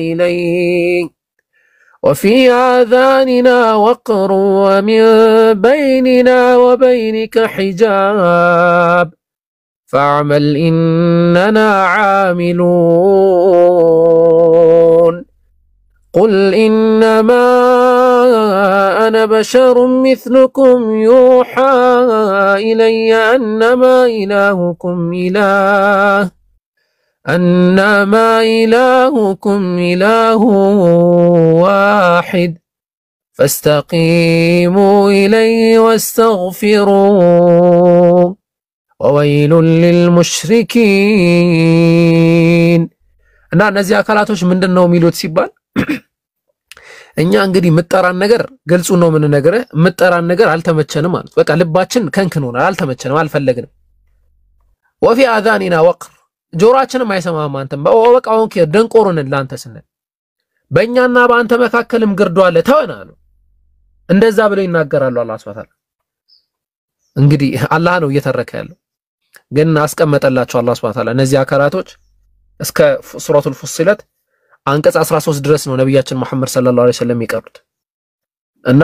إليه وفي آذاننا وقر ومن بيننا وبينك حجاب فاعمل إننا عاملون قل إنما أنا بشر مثلكم يوحى إلي أنما إلهكم إله واحد فاستقيموا إليه واستغفروه وويل للمشركين እና እነዚህ አካላቶች ምንድነው የሚሉት ሲባል እኛ እንግዲህ ምጠራን ነገር ግልጹ ነው ምን ነገር ምጠራን ነገር አልተመቸንም ማለት በቃ ልባችን ከንክኖና አልተመቸንም አልፈለግንም وفي آذاننا وقر ጆሮአችንም አይሰማም አንተም በቃ ኦኬ ደንቆሩን ላንተ ስንል በእኛና በአንተ መካከልም ግርዶ አለ ተወናሉ እንደዛ ብለው ይናገራሉ አላህ Subhanahu እንግዲህ አላህ ነው እየተረከ ያለው ግን አስቀመጠላቸው አላህ Subhanahu እነዚህ አካላቶች እስከ ሱረቱል ፉሲለት አንቀጽ 13 ድረስ ነው ነብያችን መሐመድ ሰለላሁ ዐለይሂ ወሰለም ይቀርቡት እና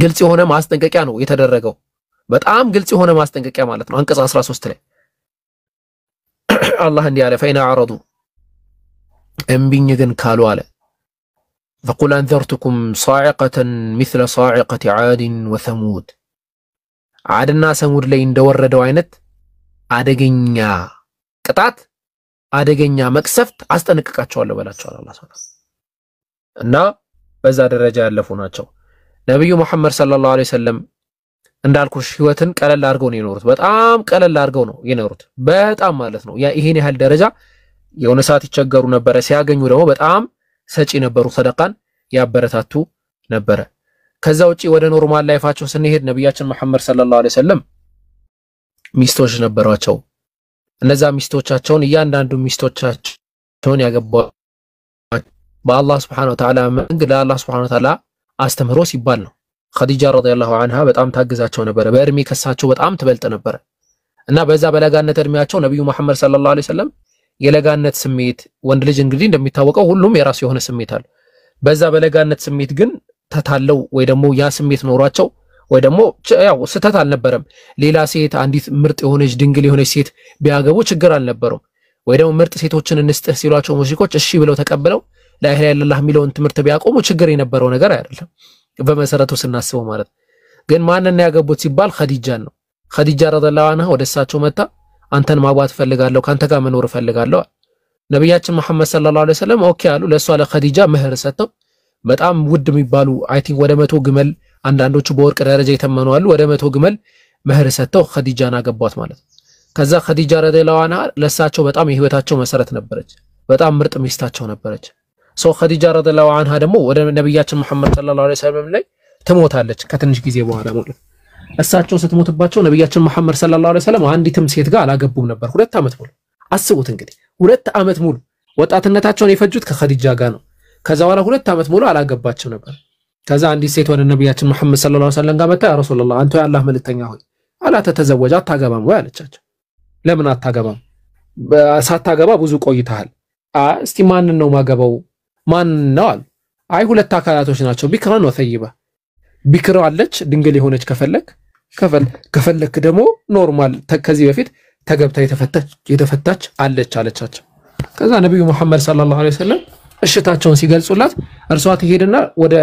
ግልጽ የሆነ ማስጠንቀቂያ ነው የተደረገው በጣም ግልጽ የሆነ ማስጠንቀቂያ ማለት ነው አንቀጽ 13 ላይ አላህ እንዲህ አለ ፈይና አረዱ እምቢኝ ግን ካሉ አለ فقل انذرتكم صاعقة مثل صاعقة عاد وثمود عادنا ثمود ላይ እንደወረደው አይነት አደገኛ ቅጣት አደገኛ መቅሰፍት አስጠነቅቃቸዋለሁ በላቸዋል አላህ Subhanahu እና በዛ ደረጃ ያለፉ ናቸው ነብዩ መሐመድ ሰለላሁ ዐለይሂ ወሰለም እንዳልኩሽ ህይወትን ቀለል አድርገው ነው የኖሩት በጣም ቀለል አድርገው ነው የኖሩት በጣም ማለት ነው ያ ይሄን ያህል ደረጃ የሆነ ሰዓት ይቸገሩ ነበር ሲያገኙ ደግሞ በጣም ሰጪ ነበሩ ሰደቃን ያበረታቱ ነበር ከዛ ውጪ ወደ ኖርማል ላይፋቸው ስንሄድ ነብያችን መሐመድ ሰለላሁ ዐለይሂ ወሰለም ሚስቶች ነበሯቸው እነዛ ሚስቶቻቸውን እያንዳንዱ ሚስቶቻቸውን ያገባው በአላህ Subhanahu Wa Ta'ala መንገድ ለአላህ Subhanahu Wa Ta'ala አስተምሮ ሲባል ነው ኸዲጃ ረዲየላሁ ዐንሃ በጣም ታግዛቸው ነበር በእድሜ ከሳቸው በጣም ትበልጥ ነበር እና በዛ በለጋነት እድሜያቸው ነብዩ መሐመድ ሰለላሁ ዐለይሂ ወሰለም የለጋነት ስሜት ወንድ ልጅ እንግዲህ እንደሚታወቀው ሁሉም የራሱ የሆነ ስሜት አለ በዛ በለጋነት ስሜት ግን ተታለው ወይ ደግሞ ያ ስሜት ኖሯቸው ወይ ደግሞ ያው ስተት አልነበረም ሌላ ሴት አንዲት ምርጥ የሆነች ድንግል የሆነች ሴት ቢያገቡ ችግር አልነበረም ወይ ደግሞ ምርጥ ሴቶችን እንስጥህ ሲሏቸው ሙሽሪኮች እሺ ብለው ተቀብለው ላኢላሃ ኢላላህ ሚለውን ትምህርት ቢያቆሙ ችግር የነበረው ነገር አይደለም በመሰረቱ ስናስበው ማለት ግን ማንንም ያገቡት ሲባል ኸዲጃን ነው ኸዲጃ ረዲየላሁ ዐንሃ ወደሳቸው መጣ አንተን ማግባት ፈልጋለሁ ካንተ ጋር መኖር ፈልጋለሁ ነብያችን መሐመድ ሰለላሁ ዐለይሂ ወሰለም ኦኬ አሉ ለሷ ለኸዲጃ ምህር ሰጠው በጣም ውድ የሚባሉ አይ ቲንክ ወደ 100 ግመል አንዳንዶቹ በወርቅ ደረጃ የተመኑ አሉ ወደ 100 ግመል መህር ሰጥተው ኸዲጃን አገቧት ማለት ከዛ ኸዲጃ ረዲየላሁ ዐንሃ ለሳቸው በጣም የህይወታቸው መሰረት ነበረች በጣም ምርጥ ሚስታቸው ነበረች ሶ ኸዲጃ ረዲየላሁ ዐንሃ ደግሞ ወደ ነብያችን መሐመድ ሰለላሁ ዐለይሂ ወሰለም ላይ ትሞታለች ከትንሽ ጊዜ በኋላ ማለት እሳቸው ስትሞትባቸው ነብያችን መሐመድ ሰለላሁ ዐለይሂ ወሰለም አንዲትም ሴት ጋር አላገቡም ነበር 2 ዓመት ሙሉ አስቡት እንግዲህ 2 ዓመት ሙሉ ወጣትነታቸውን የፈጁት ከኸዲጃ ጋር ነው ከዛ በኋላ 2 ዓመት ሙሉ አላገባቸው ነበር ከዛ አንዲት ሴት ወደ ነብያችን መሐመድ ሰለላሁ ዐለይሂ ወሰለም ጋር መጣ ያ ረሱላህ አንተ የአላህ መልእክተኛ ሆይ አላ ተተዘወጀ አታገባም ወይ አለቻቸው ለምን አታገባም ሳታገባ ብዙ ቆይተሃል እስቲ ማን ነው ማገባው ማን ነው አለ አይ 2 አካላቶች ናቸው ቢክራ ነው ተይባ ቢክራ አለች ድንግል የሆነች ከፈለክ ደግሞ ኖርማል ከዚህ በፊት ተገብታ የተፈታች አለች አለቻቸው ከዛ ነብዩ መሐመድ ሰለላሁ ዐለይሂ ወሰለም እሽታቸውን ሲገልጹላት እርሷ ትሄድና ወደ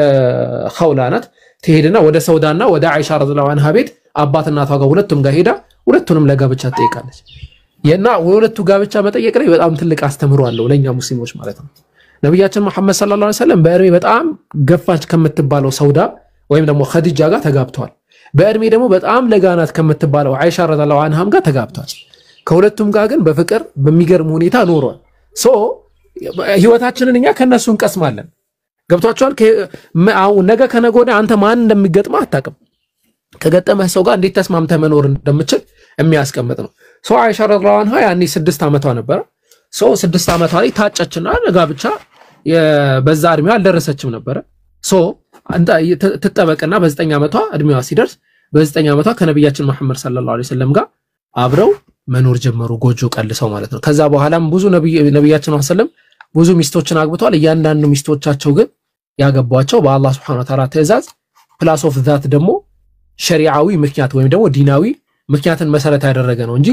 ኸውላናት ትሄድና ወደ ሰውዳና ወደ አይሻ ረዲየላሁ ዐንሃ ቤት አባት እናቷ ጋር ሁለቱም ጋር ሄዳ ሁለቱንም ለጋብቻ ትጠይቃለች የና ሁለቱ ጋብቻ መጠየቅ ላይ በጣም ትልቅ አስተምሮ አለው ለኛ ሙስሊሞች ማለት ነው ነብያችን መሐመድ ሰለላሁ ዐለይሂ ወሰለም በእድሜ በጣም ገፋች ከምትባለው ሰውዳ ወይም ደግሞ ኸዲጃ ጋር ተጋብተዋል በእድሜ ደግሞ በጣም ለጋናት ከምትባለው አይሻ ረዲየላሁ ዐንሃም ጋር ተጋብተዋል ከሁለቱም ጋር ግን በፍቅር በሚገርም ሁኔታ ኖሯል ሶ ህይወታችንን እኛ ከነሱ እንቀስማለን ገብቷቸዋል ነገ ከነገ ወዲያ አንተ ማን እንደሚገጥማ አታውቅም ከገጠመህ ሰው ጋር እንዴት ተስማምተህ መኖር እንደምትችል የሚያስቀምጥ ነው ሶ አይሻ ረዲየላሁ ዐንሃ ያኔ 6 ዓመቷ ነበር ሶ 6 ዓመቷ ላይ ታጨችና ለጋብቻ በዛ እድሜዋ አልደረሰችም ነበር ሶ አንተ ተጠበቀና በ9 ዓመቷ እድሜዋ ሲደርስ በ9 ዓመቷ ከነብያችን መሐመድ ሰለላሁ ዐለይሂ ወሰለም ጋር አብረው መኖር ጀመሩ ጎጆ ቀልሰው ማለት ነው ከዛ በኋላም ብዙ ነብያችን ወሰለም ብዙ ሚስቶችን አግብተዋል እያንዳንዱ ሚስቶቻቸው ግን ያገቧቸው በአላህ Subhanahu Wa Ta'ala ትእዛዝ ፕላስ ኦፍ ዛት ደግሞ ሸሪዓዊ ምክንያት ወይም ደግሞ ዲናዊ ምክንያትን መሰረት ያደረገ ነው እንጂ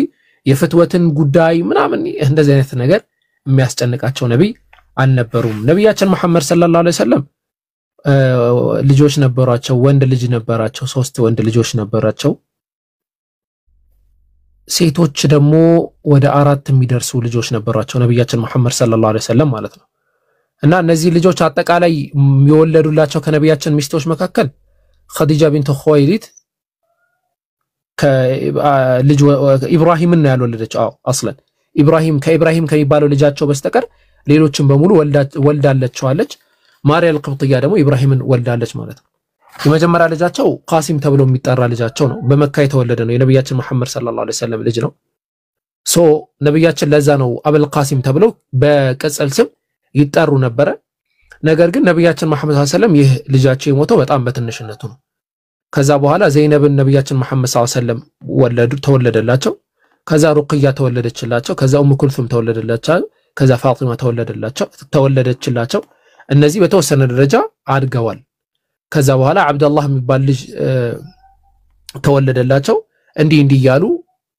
የፍትወትን ጉዳይ ምናምን እንደዚህ አይነት ነገር የሚያስጨንቃቸው ነብይ አልነበሩም ነብያችን መሐመድ ሰለላሁ ዐለይሂ ወሰለም ልጆች ነበራቸው ወንድ ልጅ ነበራቸው 3 ወንድ ልጆች ነበራቸው ሴቶች ደግሞ ወደ 4 የሚደርሱ ልጆች ነበራቸው ነብያችን መሐመድ ሰለላሁ ዐለይሂ ወሰለም ማለት ነው እና እነዚህ ልጆች አጠቃላይ የሚወለዱላቸው ከነብያችን ሚስቶች መካከል ኸዲጃ ቢንት ኹወይሊድ ከልጅ ኢብራሂምን ነው ያልወለደችው አስለን ከኢብራሂም ከሚባለው ልጃቸው በስተቀር ሌሎችን በሙሉ ወልዳለችዋለች ማርያም አልቅብጥያ ደግሞ ኢብራሂምን ወልዳለች ማለት ነው የመጀመሪያ ልጃቸው ቃሲም ተብሎ የሚጠራ ልጃቸው ነው በመካ የተወለደ ነው የነብያችን መሐመድ ሰለላሁ ዐለይሂ ወሰለም ልጅ ነው ሶ ነብያችን ለዛ ነው አብል ቃሲም ተብሎ በቅጽል ስም ይጠሩ ነበር ነገር ግን ነብያችን መሐመድ ሰለላሁ ዐለይሂ ወሰለም ይህ ልጃቸው የሞተው በጣም በትንሽነቱ ነው ከዛ በኋላ ዘይነብን ነብያችን መሐመድ ሰለላሁ ዐለይሂ ወሰለም ተወለደላቸው ከዛ ሩቅያ ተወለደችላቸው ከዛ ኡም ኩልሱም ተወለደላቸው ከዛ ፋጢማ ተወለደችላቸው እነዚህ በተወሰነ ደረጃ አድገዋል ከዛ በኋላ አብዱላህ የሚባል ልጅ ተወለደላቸው እንዲህ ያሉ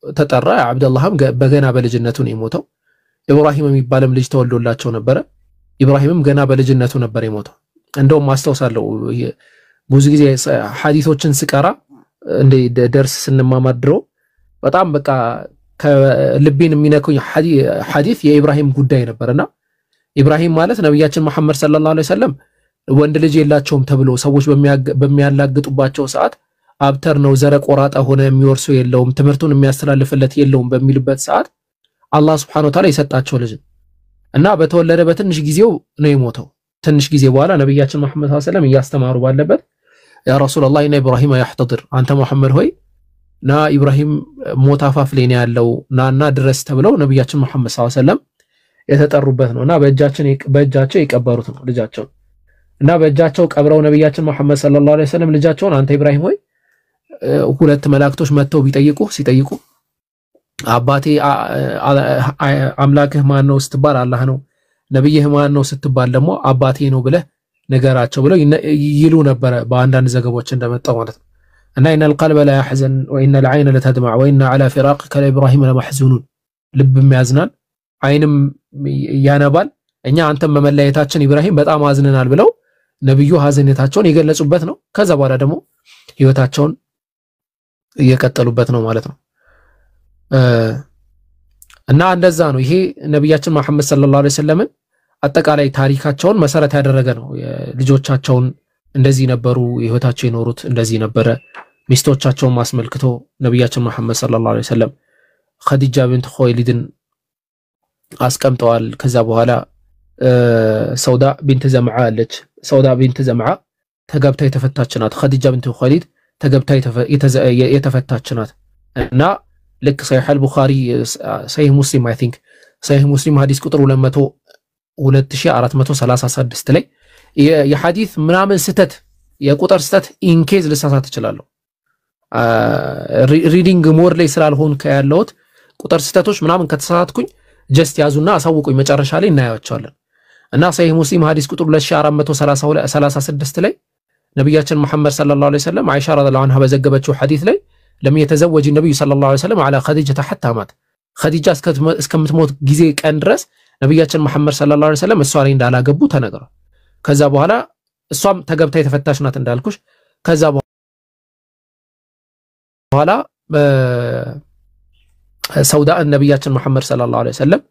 ተጠራ አብዱላህም በገና በልጅነቱ ነው የሞተው ኢብራሂም የሚባልም ልጅ ተወልዶላቸው ነበር ኢብራሂምም ገና በልጅነቱ ነበር የሞተው እንደውም ማስተውሳለሁ ብዙ ጊዜ ሐዲሶችን ስቀራ እንደ ደርስ ስንማማድረው በጣም በቃ ከልቤን የሚነኩኝ ሐዲስ የኢብራሂም ጉዳይ ነበርና ኢብራሂም ማለት ነብያችን መሐመድ ሰለላሁ ዐለይሂ ወሰለም ወንድ ልጅ የላቸውም ተብሎ ሰዎች በሚያላግጡባቸው ሰዓት አብተር ነው ዘረ ቆራጣ ሆነ የሚወርሱ የለውም ትምርቱን የሚያስተላልፍለት የለውም በሚልበት ሰዓት አላህ Subhanahu Wa Ta'ala የሰጣቸው ልጅ እና በተወለደ በትንሽ ጊዜው ነው የሞተው ትንሽ ጊዜ በኋላ ነብያችን መሐመድ ሰለላሁ ዐለይሂ ወሰለም እያስተማሩ ባለበት ያ ረሱላህ ኢነ ኢብራሂም ያህተድር አንተ መሐመድ ሆይ ና ኢብራሂም ሞታፋፍ ላይ ነው ያለው ናና ድረስ ተብለው ነብያችን መሐመድ ሰለላሁ ዐለይሂ ወሰለም የተጠሩበት ነውና በእጃቸው የቀበሩት ነው ልጃቸው እና በእጃቸው ቀብረው ነብያችን መሐመድ ሰለላሁ ዐለይሂ ወሰለም ልጃቸውን አንተ ኢብራሂም ሆይ 2 መላእክቶች መጥተው ሲጠይቁ አባቴ አምላክህ ማን ነው ስትባል አላህ ነው ነብይህ ማን ነው ስትባል ደግሞ አባቴ ነው ብለህ ነገራቸው ብለው ይሉ ነበር በአንዳንድ ዘገቦች እንደመጣው ማለት ነው እና ኢነል ቀልበ ላ ያህዘን ወኢነ العين لتدمع وإن على فراقك لإبراهيم لمحزونون ልብም ያዝናል አይንም ያነባል እኛ አንተም በመለየታችን ኢብራሂም በጣም አዝነናል ብለው ነብዩ ሐዘኔታቸውን የገለጹበት ነው ከዛ በኋላ ደግሞ ህይወታቸውን እየቀጠሉበት ነው ማለት ነው እና እንደዛ ነው ይሄ ነብያችን መሐመድ ሰለላሁ ዐለይሂ ወሰለም አጠቃላይ ታሪካቸውን መሰረት ያደረገ ነው። ልጆቻቸውን እንደዚህ ነበሩ ህይወታቸው የኖሩት እንደዚህ ነበረ። ሚስቶቻቸውን ማስመልክቶ ነብያችን መሐመድ ሰለላሁ ዐለይሂ ወሰለም ኸዲጃ ቢንት ኹወይሊድን አስቀምጠዋል። ከዛ በኋላ ሰውዳ ቢንት ዘምዓ አለች። ሰውዳ ቢንት ዘምዓ ተገብታ የተፈታች ናት። ኸዲጃ ቢንት ኹወይሊድ ተገብታ የተፈታች ናት እና ልክ ሰሂህ አልቡኻሪ ሰሂህ ሙስሊም አይ ቲንክ ሰሂህ ሙስሊም ሐዲስ ቁጥር 2436 ላይ የሐዲስ ምናምን ስተት የቁጥር ስተት ኢንኬዝ ልሳሳት እችላለሁ ሪዲንግ ሞር ላይ ስላልሆን ከያለውት ቁጥር ስተቶች ምናምን ከተሳሳትኩኝ ጀስት ያዙና አሳውቁኝ መጨረሻ ላይ እናያቸዋለን። እና ሰሂህ ሙስሊም ሐዲስ ቁጥር 2436 ላይ ነብያችን መሐመድ ሰለላሁ ዐለይሂ ወሰለም አይሻ ረዲየላሁ ዐንሃ በዘገበችው ሐዲስ ላይ لم يتزوج النبي صلى الله عليه وسلم على خديجة حتى مات خديجة እስከምትሞት ጊዜ ቀን ድረስ ነብያችን መሐመድ ሰለላሁ ዐለይሂ ወሰለም እሷ ላይ እንዳላገቡ ተነግሯል። ከዛ በኋላ እሷም ተገብታ የተፈታች ናት እንዳልኩሽ። ከዛ በኋላ ሰውዳ ነብያችን መሐመድ ሰለላሁ ዐለይሂ ወሰለም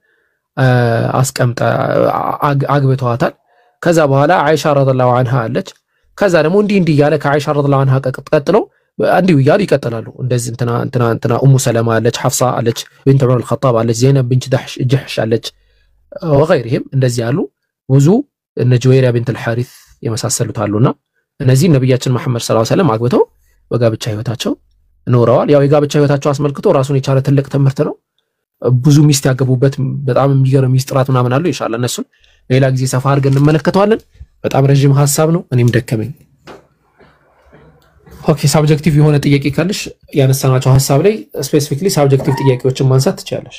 አስቀምጣ አግብተዋታል። ከዛ በኋላ አይሻ ረዲየላሁ ዐንሃ አለች። ከዛ ደግሞ እንዲህ ያለ ከአይሻ ረዲየላሁ ዐንሃ ቀጥሎ እንዲሁ ያሉ ይቀጥላሉ። እንደዚህ እንትና ኡሙ ሰለማ አለች፣ ሐፍሳ አለች፣ ቢንት ዑመር አልኸጣብ አለች፣ ዘይነብ ቢንት ጀሕሽ አለች ወገይሪህም እንደዚህ ያሉ ብዙ እነ ጁወይሪያ ቢንት አልሐሪስ የመሳሰሉት አሉና እነዚህ ነብያችን መሐመድ ሰለላሁ ዐለይሂ ወሰለም አግብተው በጋብቻ ህይወታቸው ኖረዋል። ያው የጋብቻ ህይወታቸው አስመልክቶ ራሱን የቻለ ትልቅ ትምህርት ነው። ብዙ ሚስት ያገቡበት በጣም የሚገርም ሚስጥራት ምናምን አሉ። ኢንሻአላህ እነሱን ሌላ ጊዜ ሰፋ አድርገን እንመለከተዋለን። በጣም ረጅም ሐሳብ ነው፣ እኔም ደከመኝ። ኦኬ ሳብጀክቲቭ የሆነ ጥያቄ ካለሽ ያነሳናቸው ሐሳብ ላይ ስፔሲፊክሊ ሳብጀክቲቭ ጥያቄዎችን ማንሳት ትችላለሽ።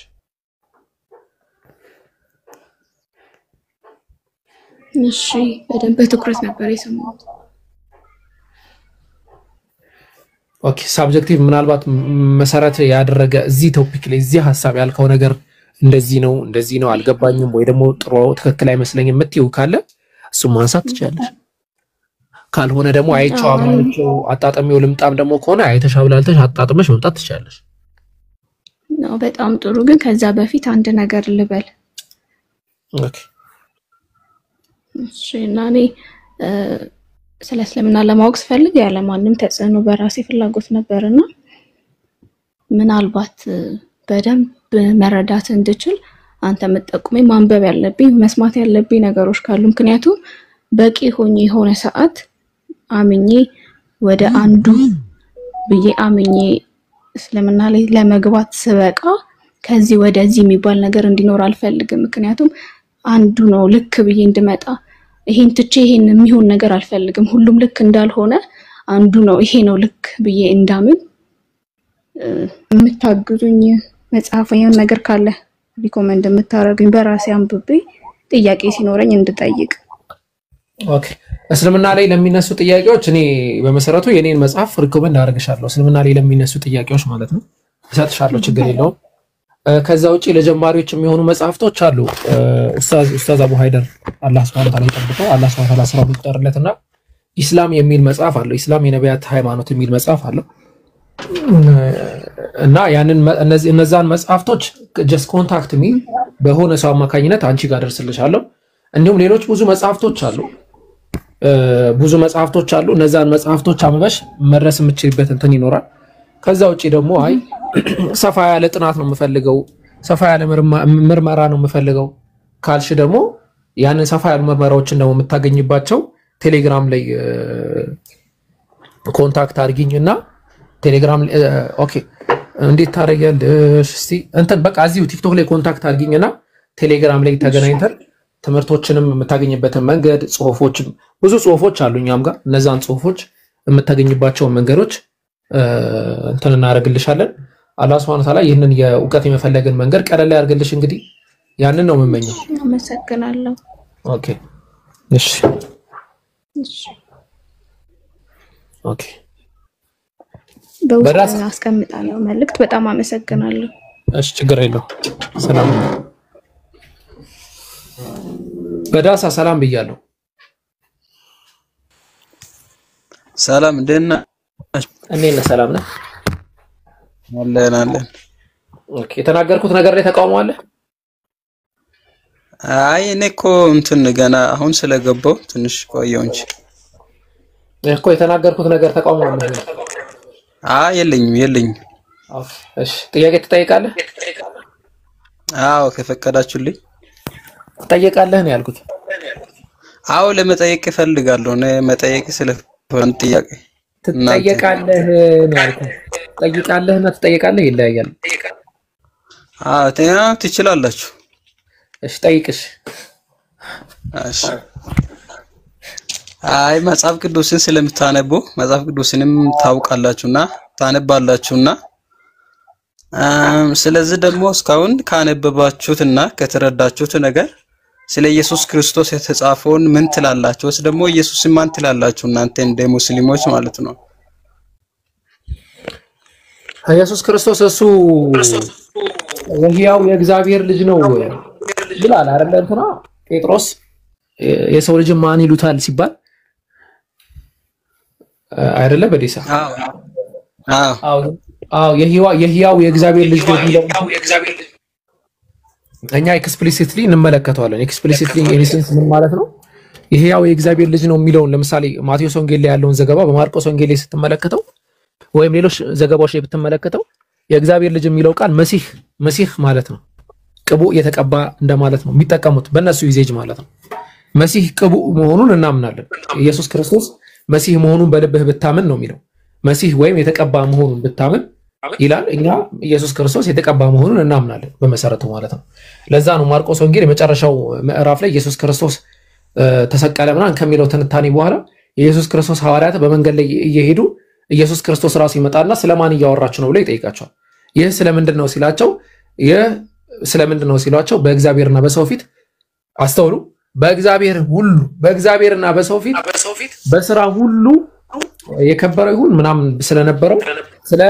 እሺ በደንብ በትኩረት ነበር የሰማሁት። ኦኬ ሳብጀክቲቭ ምናልባት መሰረት ያደረገ እዚህ ቶፒክ ላይ እዚህ ሐሳብ ያልከው ነገር እንደዚህ ነው አልገባኝም ወይ ደግሞ ጥሩ ትክክል አይመስለኝም የምትይው ካለ እሱ ማንሳት ትችላለሽ። ካልሆነ ደግሞ አይቻው አብራቸው አጣጣሚው ልምጣም ደግሞ ከሆነ አይተሻብላልተሽ አጣጣመሽ መምጣት ትችላለሽ። ነው በጣም ጥሩ። ግን ከዛ በፊት አንድ ነገር ልበል። ኦኬ እሺ ናኔ ስለ እስልምና ለማወቅ ስፈልግ ያለ ማንም ተጽዕኖ በራሴ ፍላጎት ነበርና ምናልባት በደንብ መረዳት እንድችል አንተ መጠቁመኝ ማንበብ ያለብኝ መስማት ያለብኝ ነገሮች ካሉ ምክንያቱም በቂ ሆኜ የሆነ ሰዓት አምኜ ወደ አንዱ ብዬ አምኜ እስልምና ላይ ለመግባት ስበቃ ከዚህ ወደዚህ የሚባል ነገር እንዲኖር አልፈልግም። ምክንያቱም አንዱ ነው ልክ ብዬ እንድመጣ ይሄን ትቼ ይሄን የሚሆን ነገር አልፈልግም። ሁሉም ልክ እንዳልሆነ አንዱ ነው ይሄ ነው ልክ ብዬ እንዳምን የምታግዙኝ መጽሐፈኛ ነገር ካለ ሪኮመንድ የምታረጉኝ በራሴ አንብቤ ጥያቄ ሲኖረኝ እንድጠይቅ። ኦኬ እስልምና ላይ ለሚነሱ ጥያቄዎች እኔ በመሰረቱ የኔን መጽሐፍ ሪኮመንድ አደርግሻለሁ። እስልምና ላይ ለሚነሱ ጥያቄዎች ማለት ነው እሰጥሻለሁ፣ ችግር የለውም። ከዛ ውጪ ለጀማሪዎች የሚሆኑ መጽሐፍቶች አሉ። ኡስታዝ አቡ ሃይደር አላህ Subhanahu Wa Ta'ala ይጠብቀው፣ አላህ Subhanahu Wa Ta'ala ስራው ይጠርለትና ኢስላም የሚል መጽሐፍ አለው። ኢስላም የነቢያት ሃይማኖት የሚል መጽሐፍ አለው እና ያንን እነዛን መጽሐፍቶች just contact me በሆነ ሰው አማካኝነት አንቺ ጋር ደርስልሻለሁ። እንዲሁም ሌሎች ብዙ መጽሐፍቶች አሉ። እነዛን መጽሐፍቶች አመበሽ መድረስ የምትችልበት እንትን ይኖራል። ከዛ ውጪ ደግሞ አይ ሰፋ ያለ ጥናት ነው የምፈልገው፣ ሰፋ ያለ ምርመራ ነው የምፈልገው ካልሽ ደግሞ ያንን ሰፋ ያለ ምርመራዎችን ደግሞ የምታገኝባቸው ቴሌግራም ላይ ኮንታክት አድርጊኝና ቴሌግራም ኦኬ እንዴት ታረጋለሽ? እስቲ እንትን በቃ እዚሁ ቲክቶክ ላይ ኮንታክት አድርጊኝና ቴሌግራም ላይ ተገናኝተን ትምህርቶችንም የምታገኝበትን መንገድ ጽሁፎችም ብዙ ጽሁፎች አሉ እኛም ጋር እነዛን ጽሁፎች የምታገኝባቸው መንገዶች እንትን እናደርግልሻለን። አላህ Subhanahu Wa Ta'ala ይሄንን የእውቀት የመፈለግን መንገድ ቀለል ያርግልሽ። እንግዲህ ያንን ነው የምመኘው። አመሰግናለሁ። ኦኬ እሺ ኦኬ በውስጥ አስቀምጣለሁ መልእክት። በጣም አመሰግናለሁ። እሺ ችግር የለውም። ሰላም በዳሳ ሰላም ብያለሁ። ሰላም እንደና እኔና ሰላም ነህ? አለን። ኦኬ የተናገርኩት ነገር ላይ ተቃውሞ አለ? አይ እኔ እኮ እንትን ገና አሁን ስለገባው ትንሽ ቆየው እንጂ እኮ የተናገርኩት ነገር ተቃውሞ አለ። አይ የለኝም። ኦኬ እሺ፣ ጥያቄ ትጠይቃለህ? አዎ ከፈቀዳችሁልኝ ትጠይቃለህ ነው ያልኩት። አዎ ለመጠየቅ እፈልጋለሁ። እኔ መጠየቅ ስለፈን ጥያቄ ትጠይቃለህ ነው ያልኩት። ትጠይቃለህ እና ትጠይቃለህ ይለያያል። ትችላላችሁ። እሺ ጠይቅሽ። እሺ አይ መጽሐፍ ቅዱስን ስለምታነቡ መጽሐፍ ቅዱስንም ታውቃላችሁና ታነባላችሁና ስለዚህ ደግሞ እስካሁን ካነበባችሁትና ከተረዳችሁት ነገር ስለ ኢየሱስ ክርስቶስ የተጻፈውን ምን ትላላችሁ? ወይስ ደግሞ ኢየሱስን ማን ትላላችሁ እናንተ እንደ ሙስሊሞች ማለት ነው? ኢየሱስ ክርስቶስ እሱ ወህያው የእግዚአብሔር ልጅ ነው ይላል አይደል? እንትና ጴጥሮስ የሰው ልጅ ማን ይሉታል ሲባል አይደለ? በዲሳ አዎ የህያው የእግዚአብሔር ልጅ ነው ይላል። እኛ ኤክስፕሊሲትሊ እንመለከተዋለን። ኤክስፕሊሲትሊ ኢንሴንስ ምን ማለት ነው? የህያው የእግዚአብሔር ልጅ ነው የሚለውን ለምሳሌ ማቴዎስ ወንጌል ላይ ያለውን ዘገባ በማርቆስ ወንጌል ላይ ስትመለከተው ወይም ሌሎች ዘገባዎች ላይ ብትመለከተው የእግዚአብሔር ልጅ የሚለው ቃል መሲህ ማለት ነው። ቅቡዕ የተቀባ እንደማለት ነው የሚጠቀሙት በእነሱ ዩዜጅ ማለት ነው። መሲህ ቅቡዕ መሆኑን እናምናለን። ኢየሱስ ክርስቶስ መሲህ መሆኑን በልብህ ብታምን ነው የሚለው። መሲህ ወይም የተቀባ መሆኑን ብታምን ይላል። እኛ ኢየሱስ ክርስቶስ የተቀባ መሆኑን እናምናለን በመሰረቱ ማለት ነው። ለዛ ነው ማርቆስ ወንጌል የመጨረሻው ምዕራፍ ላይ ኢየሱስ ክርስቶስ ተሰቀለ ምናምን ከሚለው ትንታኔ በኋላ የኢየሱስ ክርስቶስ ሐዋርያት በመንገድ ላይ እየሄዱ ኢየሱስ ክርስቶስ ራሱ ይመጣና ስለማን እያወራችሁ ነው ብሎ ይጠይቃቸዋል። ይህ ስለምንድን ነው ሲሏቸው በእግዚአብሔርና በሰው ፊት አስተውሉ፣ በእግዚአብሔርና በሰው ፊት በስራ ሁሉ የከበረ ይሁን ምናምን ስለነበረው ስለ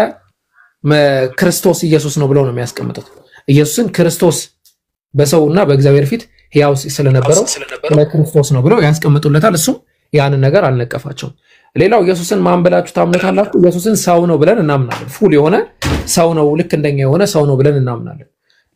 ክርስቶስ ኢየሱስ ነው ብለው ነው የሚያስቀምጡት። ኢየሱስን ክርስቶስ በሰውና በእግዚአብሔር ፊት ሕያው ስለነበረው ስለ ክርስቶስ ነው ብለው ያስቀምጡለታል። እሱም ያንን ነገር አልነቀፋቸውም። ሌላው ኢየሱስን ማን ብላችሁ ታምኑታላችሁ? ኢየሱስን ሰው ነው ብለን እናምናለን። ፉል የሆነ ሰው ነው፣ ልክ እንደኛ የሆነ ሰው ነው ብለን እናምናለን።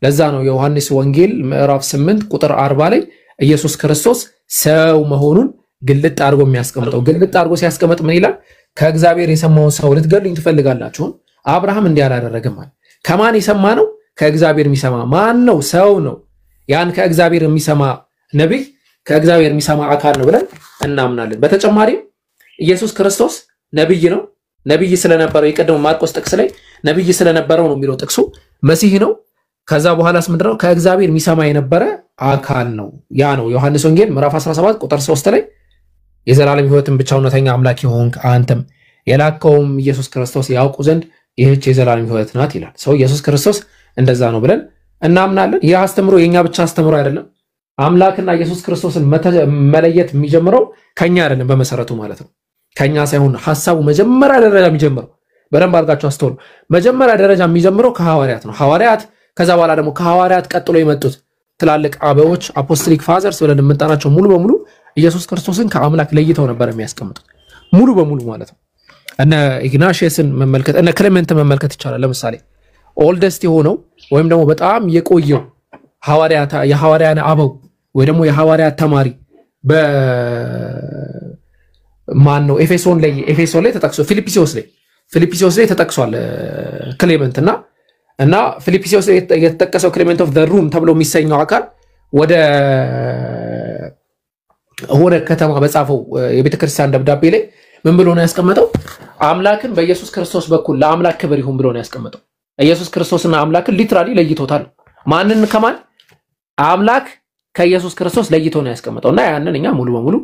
ለዛ ነው የዮሐንስ ወንጌል ምዕራፍ 8 ቁጥር 40 ላይ ኢየሱስ ክርስቶስ ሰው መሆኑን ግልጥ አድርጎ የሚያስቀምጠው። ግልጥ አድርጎ ሲያስቀምጥ ምን ይላል? ከእግዚአብሔር የሰማውን ሰው ልትገሉኝ ትፈልጋላችሁ? አብርሃም እንዲህ አላደረገም ማለት። ከማን የሰማ ነው? ከእግዚአብሔር የሚሰማ ማን ነው? ሰው ነው። ያን ከእግዚአብሔር የሚሰማ ነቢይ ከእግዚአብሔር የሚሰማ አካል ነው ብለን እናምናለን። በተጨማሪም ኢየሱስ ክርስቶስ ነቢይ ነው። ነቢይ ስለነበረው የቀደመው ማርቆስ ጥቅስ ላይ ነቢይ ስለነበረው ነው የሚለው ጥቅሱ። መሲህ ነው። ከዛ በኋላስ ምንድነው? ከእግዚአብሔር የሚሰማ የነበረ አካል ነው። ያ ነው ዮሐንስ ወንጌል ምዕራፍ 17 ቁጥር 3 ላይ የዘላለም ሕይወትን ብቻ እውነተኛ አምላክ የሆንክ አንተም የላከውም ኢየሱስ ክርስቶስ ያውቁ ዘንድ ይህች የዘላለም ሕይወት ናት ይላል። ሰው ኢየሱስ ክርስቶስ እንደዛ ነው ብለን እናምናለን። ይህ አስተምሮ የኛ ብቻ አስተምሮ አይደለም። አምላክና ኢየሱስ ክርስቶስን መለየት የሚጀምረው ከኛ አይደለም፣ በመሰረቱ ማለት ነው። ከኛ ሳይሆን ሐሳቡ መጀመሪያ ደረጃ የሚጀምረው በደንብ አድርጋችሁ አስተውሉ። መጀመሪያ ደረጃ የሚጀምረው ከሐዋርያት ነው። ሐዋርያት ከዛ በኋላ ደግሞ ከሐዋርያት ቀጥሎ የመጡት ትላልቅ አበዎች አፖስቶሊክ ፋዘርስ ብለን የምንጠራቸው ሙሉ በሙሉ ኢየሱስ ክርስቶስን ከአምላክ ለይተው ነበር የሚያስቀምጡት ሙሉ በሙሉ ማለት ነው። እነ ኢግናሽየስን መመልከት እነ ክሌመንት መመልከት ይቻላል። ለምሳሌ ኦልደስት የሆነው ወይም ደግሞ በጣም የቆየው የሐዋርያን አበው ወይ ደግሞ የሐዋርያት ተማሪ በማን ነው? ኤፌሶን ላይ ተጠቅሶ ፊልጵስዩስ ላይ ተጠቅሷል ክሌመንት እና ፊልጵስዩስ ላይ የተጠቀሰው ክሌመንት ኦፍ ዘ ሩም ተብሎ የሚሰኘው አካል ወደ ከተማ በጻፈው የቤተክርስቲያን ደብዳቤ ላይ ምን ብሎ ነው ያስቀመጠው? አምላክን በኢየሱስ ክርስቶስ በኩል ለአምላክ ክብር ይሁን ብሎ ነው ያስቀመጠው። ኢየሱስ ክርስቶስና አምላክን ሊትራሊ ለይቶታል። ማንን ከማን? አምላክ ከኢየሱስ ክርስቶስ ለይቶ ነው ያስቀመጠው እና ያንን እኛ ሙሉ በሙሉ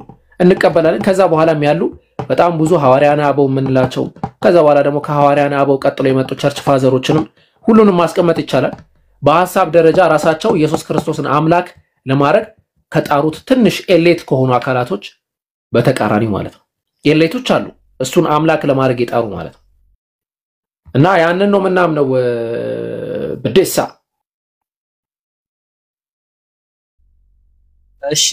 እንቀበላለን። ከዛ በኋላም ያሉ በጣም ብዙ ሐዋርያና አበው የምንላቸው ከዛ በኋላ ደግሞ ከሐዋርያና አበው ቀጥሎ የመጡ ቸርች ፋዘሮችንም ሁሉንም ማስቀመጥ ይቻላል። በሐሳብ ደረጃ ራሳቸው ኢየሱስ ክርስቶስን አምላክ ለማድረግ ከጣሩት ትንሽ ኤሌት ከሆኑ አካላቶች በተቃራኒ ማለት ነው። ኤሌቶች አሉ እሱን አምላክ ለማድረግ የጣሩ ማለት ነው እና ያንን ነው ምናምነው በደሳ እሺ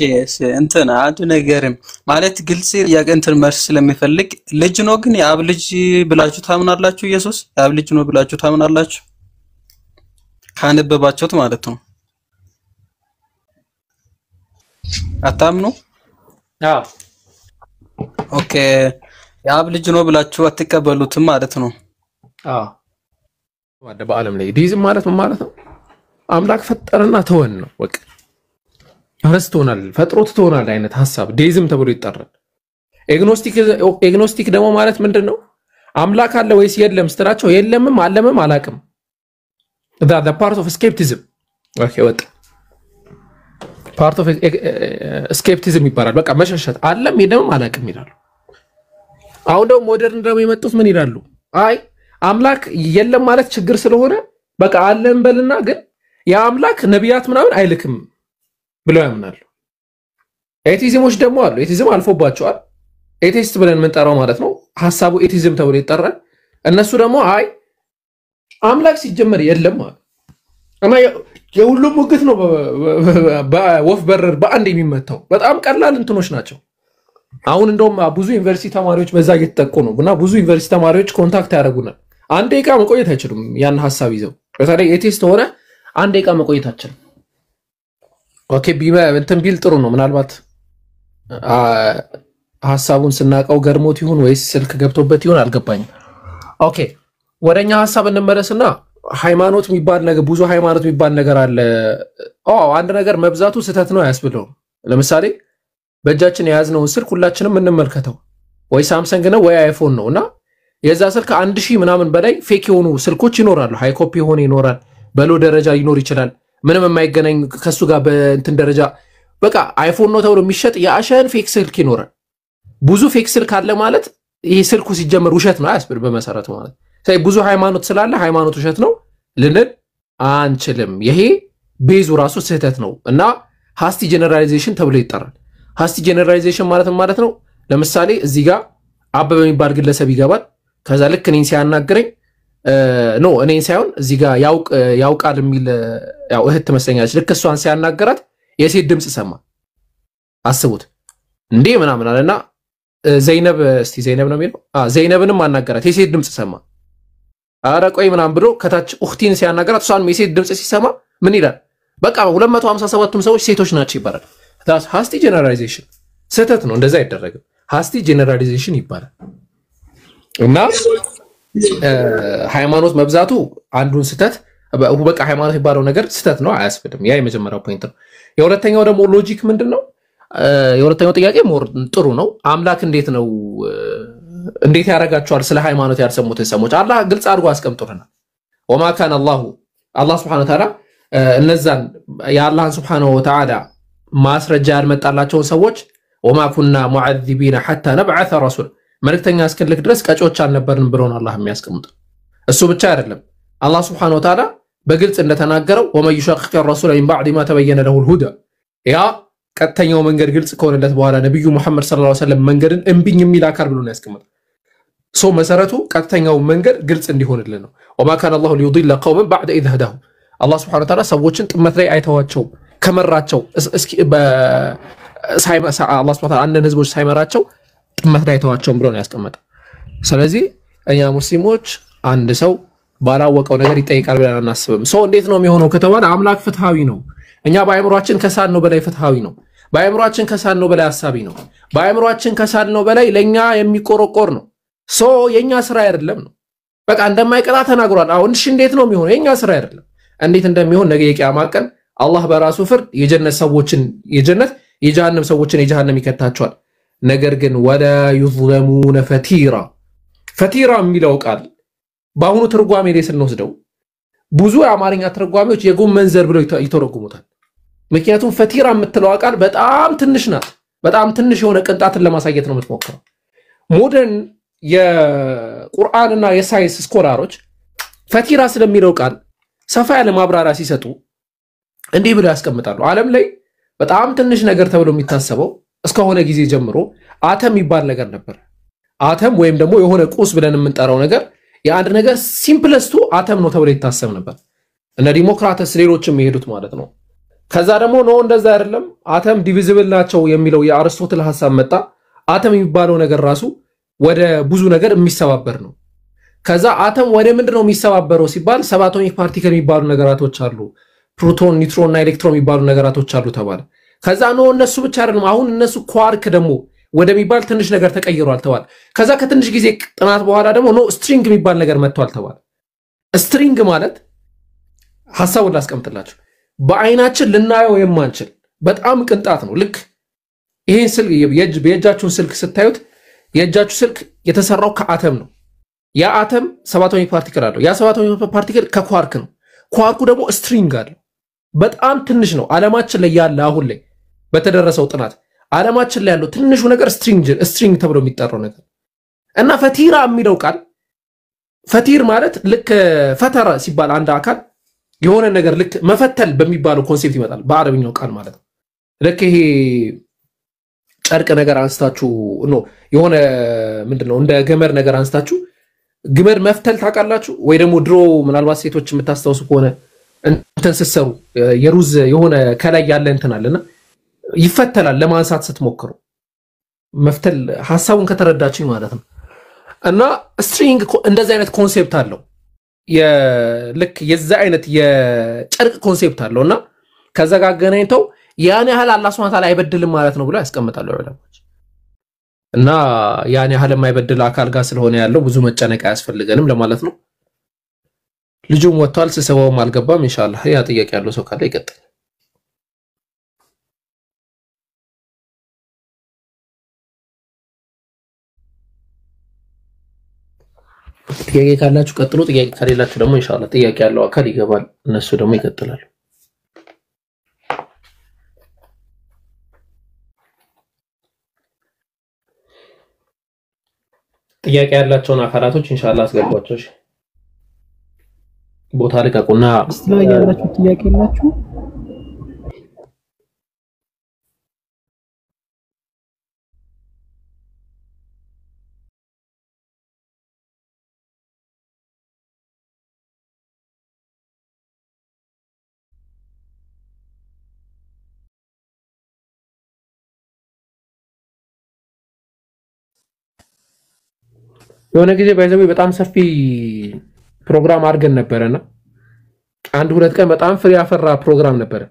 እንትን አንድ ነገርም ማለት ግልጽ ያገንትን መልስ ስለሚፈልግ ልጅ ነው ግን የአብ ልጅ ብላችሁ ታምናላችሁ? ኢየሱስ የአብ ልጅ ነው ብላችሁ ታምናላችሁ? ካነበባችሁት ማለት ነው። አታምኑ? አዎ ኦኬ የአብ ልጅ ነው ብላችሁ አትቀበሉትም ማለት ነው። አዎ ወደ በዓለም ላይ ዲዝም ማለት ምን ማለት ነው? አምላክ ፈጠረና ተወን ነው በቃ ረስቶናል ፈጥሮት ተወናል አይነት ሐሳብ ዲዝም ተብሎ ይጠራል። ኤግኖስቲክ ደግሞ ማለት ምንድነው? አምላክ አለ ወይስ የለም ስትራቸው የለምም አለምም አላቅም the part of skepticism ኦኬ ወጥ part of skepticism ይባላል። በቃ መሸሸት አለም የለም አላቅም ይላሉ። አሁን ደግሞ ሞደርን ደግሞ የመጡት ምን ይላሉ? አይ አምላክ የለም ማለት ችግር ስለሆነ በቃ አለም በልና ግን ያ አምላክ ነቢያት ምናምን አይልክም ብለው ያምናሉ። ኤቲዝሞች ደግሞ አሉ። ኤቲዝም አልፎባቸዋል። ኤቲስት ብለን የምንጠራው ማለት ነው ሐሳቡ ኤቲዝም ተብሎ ይጠራል። እነሱ ደግሞ አይ አምላክ ሲጀመር የለም ማለት እና የሁሉም ሙግት ነው በወፍ በረር በአንድ የሚመታው በጣም ቀላል እንትኖች ናቸው። አሁን እንደውም ብዙ ዩኒቨርሲቲ ተማሪዎች በዛ እየተጠቁ ነው እና ብዙ ዩኒቨርሲቲ ተማሪዎች ኮንታክት ያደርጉናል። አንድ ደቂቃ መቆየት አይችሉም ያን ሐሳብ ይዘው በተለይ ኤቲስት ሆነ አንድ ደቂቃ መቆየት አይችልም። ኦኬ እንትን ቢል ጥሩ ነው። ምናልባት ሐሳቡን ስናቀው ገርሞት ይሁን ወይስ ስልክ ገብቶበት ይሁን አልገባኝም። ኦኬ ወደኛ ሐሳብ እንመለስና ሃይማኖት የሚባል ነገር ብዙ ሃይማኖት የሚባል ነገር አለ። አንድ ነገር መብዛቱ ስህተት ነው ያስብለው። ለምሳሌ በእጃችን የያዝነውን ስልክ ሁላችንም እንመልከተው ወይ ሳምሰንግ ነው ወይ አይፎን ነውና የዛ ስልክ 1000 ምናምን በላይ ፌክ የሆኑ ስልኮች ይኖራሉ። ሃይ ኮፒ ሆነ ይኖራል፣ በሎ ደረጃ ሊኖር ይችላል፣ ምንም የማይገናኝ ከሱ ጋር በእንትን ደረጃ በቃ አይፎን ነው ተብሎ የሚሸጥ የአሸን ፌክ ስልክ ይኖራል። ብዙ ፌክ ስልክ አለ ማለት ይሄ ስልኩ ሲጀመር ውሸት ነው ያስብል በመሰረቱ ማለት ሳይ ብዙ ሃይማኖት ስላለ ሃይማኖት ውሸት ነው ልንል አንችልም። ይሄ ቤዙ ራሱ ስህተት ነው እና ሃስቲ ጀነራላይዜሽን ተብሎ ይጠራል። ሃስቲ ጀነራላይዜሽን ማለት ነው ለምሳሌ እዚህ ጋር አበበ የሚባል ግለሰብ ይገባል። ከዛ ልክ እኔን ሲያናግረኝ እኔን ሳይሆን እዚህ ጋር ያውቃል የሚል ያው እህት ትመስለኛለች። ልክ እሷን ሲያናገራት የሴት ድምጽ ሰማ። አስቡት እንዴ ምናምን አለና ዘይነብ ዘይነብ ነው የሚለው ዘይነብንም አናገራት የሴት ድምጽ ሰማ። አረ ቆይ ምናምን ብሎ ከታች ኡኽቲን ሲያናገራት እሷን የሴት ድምጽ ሲሰማ ምን ይላል? በቃ 257ቱም ሰዎች ሴቶች ናቸው ይባላል። ታስ ሃስቲ ጀነራላይዜሽን ስህተት ነው። እንደዛ አይደረግም። ሃስቲ ጀነራላይዜሽን ይባላል እና ሃይማኖት መብዛቱ አንዱን ስህተት በቃ ሃይማኖት የሚባለው ነገር ስህተት ነው አያስፈልም። ያ የመጀመሪያው ፖይንት ነው። የሁለተኛው ደግሞ ሎጂክ ምንድነው? የሁለተኛው ጥያቄ ሞር ጥሩ ነው። አምላክ እንዴት ያረጋቸዋል? ስለ ሃይማኖት ያልሰሙትን ሰዎች አላህ ግልጽ አድርጎ አስቀምጦልናል። ወማ ካን አላህ Subhanahu Wa Ta'ala እነዛን የአላህን Subhanahu Wa Ta'ala ማስረጃ ያልመጣላቸውን ሰዎች ወማ ኩና ሙዐዚቢና ሐታ ነብዐሰ ረሱል መልእክተኛ እስክልክ ድረስ ቀጮች አልነበርን ብሎን አላህ የሚያስቀምጥ። እሱ ብቻ አይደለም አላህ Subhanahu Wa Ta'ala በግልጽ እንደተናገረው ወመን ይሸቂቅ الرسول من بعد ما تبين له الهدى ያ ቀጥተኛው መንገድ ግልጽ ከሆነለት በኋላ ነብዩ መሐመድ ሰለላሁ ዐለይሂ ወሰለም መንገድን እምቢኝ የሚል አካል ብሎ ነው ያስቀምጥ። መሰረቱ ቀጥተኛው መንገድ ግልጽ እንዲሆንልን ነው። ወማ ካን አላሁ ሊዩዲለ ቀውመን بعد إذ هداهم አላህ Subhanahu Wa Ta'ala ሰዎችን ጥመት ላይ አይተዋቸው ከመራቸው እስኪ አላህ Subhanahu Wa Ta'ala አንድን ህዝቦች ሳይመራቸው ጥመት ላይ አይተዋቸው ብሎ ነው ያስቀምጥ። ስለዚህ እኛ ሙስሊሞች አንድ ሰው ባላወቀው ነገር ይጠይቃል ብለን አናስብም። እንዴት ነው የሚሆነው ከተባለ አምላክ ፍትሃዊ ነው። እኛ በአይምሮአችን ከሳልነው በላይ ፍትሃዊ ነው። በአይምሮአችን ከሳልነው በላይ ሐሳቢ ነው። በአይምሮአችን ከሳልነው በላይ ለኛ የሚቆረቆር ነው። የኛ ስራ አይደለም ነው በቃ እንደማይቀጣ ተናግሯል። አሁን እሺ እንዴት ነው የሚሆነው? የኛ ስራ አይደለም። እንዴት እንደሚሆን ነገ የቂያማ ቀን አላህ በራሱ ፍርድ የጀነት ሰዎችን የጀነት የጀሃነም ሰዎችን የጀሃነም ይከታቸዋል። ነገር ግን ወላ ይظلمون ፈቲራ የሚለው ቃል በአሁኑ ትርጓሜ ላይ ስንወስደው ብዙ የአማርኛ ትርጓሜዎች የጎመን ዘር ብለው ይተረጉሙታል። ምክንያቱም ፈቲራ የምትለው ቃል በጣም ትንሽ ናት። በጣም ትንሽ የሆነ ቅንጣትን ለማሳየት ነው የምትሞክረው። ሞደርን የቁርአንና የሳይንስ ስኮላሮች ፈቲራ ስለሚለው ቃል ሰፋ ያለ ማብራሪያ ሲሰጡ እንዲህ ብለው ያስቀምጣሉ። ዓለም ላይ በጣም ትንሽ ነገር ተብሎ የሚታሰበው እስከሆነ ጊዜ ጀምሮ አተም ይባል ነገር ነበር። አተም ወይም ደግሞ የሆነ ቁስ ብለን የምንጠራው ነገር የአንድ ነገር ሲምፕለስቱ አተም ነው ተብሎ ይታሰብ ነበር። እነ ዲሞክራተስ ሌሎችም የሚሄዱት ማለት ነው። ከዛ ደግሞ እንደዛ አይደለም አተም ዲቪዚብል ናቸው የሚለው የአርስቶትል ሐሳብ መጣ። አተም የሚባለው ነገር ራሱ ወደ ብዙ ነገር የሚሰባበር ነው። ከዛ አተም ወደ ምንድነው የሚሰባበረው ሲባል ሰባቶሚክ ፓርቲክል የሚባሉ ነገራቶች አሉ። ፕሮቶን፣ ኒውትሮን እና ኤሌክትሮን የሚባሉ ነገራቶች አሉ ተባለ። ከዛ ነው እነሱ ብቻ አይደለም አሁን እነሱ ኳርክ ደግሞ ወደሚባል ትንሽ ነገር ተቀይሯል ተባለ ከዛ ከትንሽ ጊዜ ጥናት በኋላ ደግሞ ነው ስትሪንግ የሚባል ነገር መጥቷል ተባለ ስትሪንግ ማለት ሐሳቡን ላስቀምጥላችሁ በአይናችን ልናየው የማንችል በጣም ቅንጣት ነው ልክ ይሄን ስልክ የእጃችሁን ስልክ ስታዩት የእጃችሁ ስልክ የተሰራው ከአተም ነው ያ አተም ሰባቶሚክ ፓርቲክል አለው ያ ሰባቶሚክ ፓርቲክል ከኳርክ ነው ኳርኩ ደግሞ ስትሪንግ አለው በጣም ትንሽ ነው ዓለማችን ላይ ያለ አሁን ላይ በተደረሰው ጥናት ዓለማችን ላይ ያለው ትንሹ ነገር ስትሪንግ ተብሎ የሚጠራው ነገር እና ፈቲራ የሚለው ቃል ፈቲር ማለት ልክ ፈተራ ሲባል አንድ አካል የሆነ ነገር ልክ መፈተል በሚባለው ኮንሴፕት ይመጣል በአረብኛው ቃል ማለት ነው ልክ ይሄ ጨርቅ ነገር አንስታችሁ ነው የሆነ ምንድነው እንደ ገመድ ነገር አንስታችሁ ግመድ መፍተል ታውቃላችሁ ወይ ደግሞ ድሮ ምናልባት ሴቶች የምታስተውሱ ከሆነ እንትን ሲሰሩ የሩዝ የሆነ ከላይ ያለ እንትን አለና ይፈተላል ለማንሳት ስትሞክሩ መፍተል ሐሳቡን ከተረዳችሁ ማለት ነው እና ስትሪንግ እንደዚህ አይነት ኮንሴፕት አለው የልክ የዛ አይነት የጨርቅ ኮንሴፕት አለውና ከዛ ጋር ገናኝተው ያን ያህል አላህ Subhanahu Wa Ta'ala አይበድልም ማለት ነው ብሎ ያስቀምጣሉ ዑለማዎች እና ያን ያህል የማይበድል አካል ጋር ስለሆነ ያለው ብዙ መጨነቅ አያስፈልገንም ለማለት ነው ልጁም ወጥቷል ስሰባውም አልገባም ኢንሻአላህ ያ ጥያቄ ያለው ሰው ካለ ይቀጥል ጥያቄ ካላችሁ ቀጥሉ ጥያቄ ከሌላችሁ ደግሞ ኢንሻአላህ ጥያቄ ያለው አካል ይገባል እነሱ ደግሞ ይቀጥላሉ ጥያቄ ያላቸውን አካላቶች ኢንሻአላህ አስገቧቸው እሺ ቦታ ልቀቁና እስቲ ያላችሁ ጥያቄ የላችሁ የሆነ ጊዜ ባይዘው በጣም ሰፊ ፕሮግራም አድርገን ነበርና አንድ ሁለት ቀን በጣም ፍሬ ያፈራ ፕሮግራም ነበር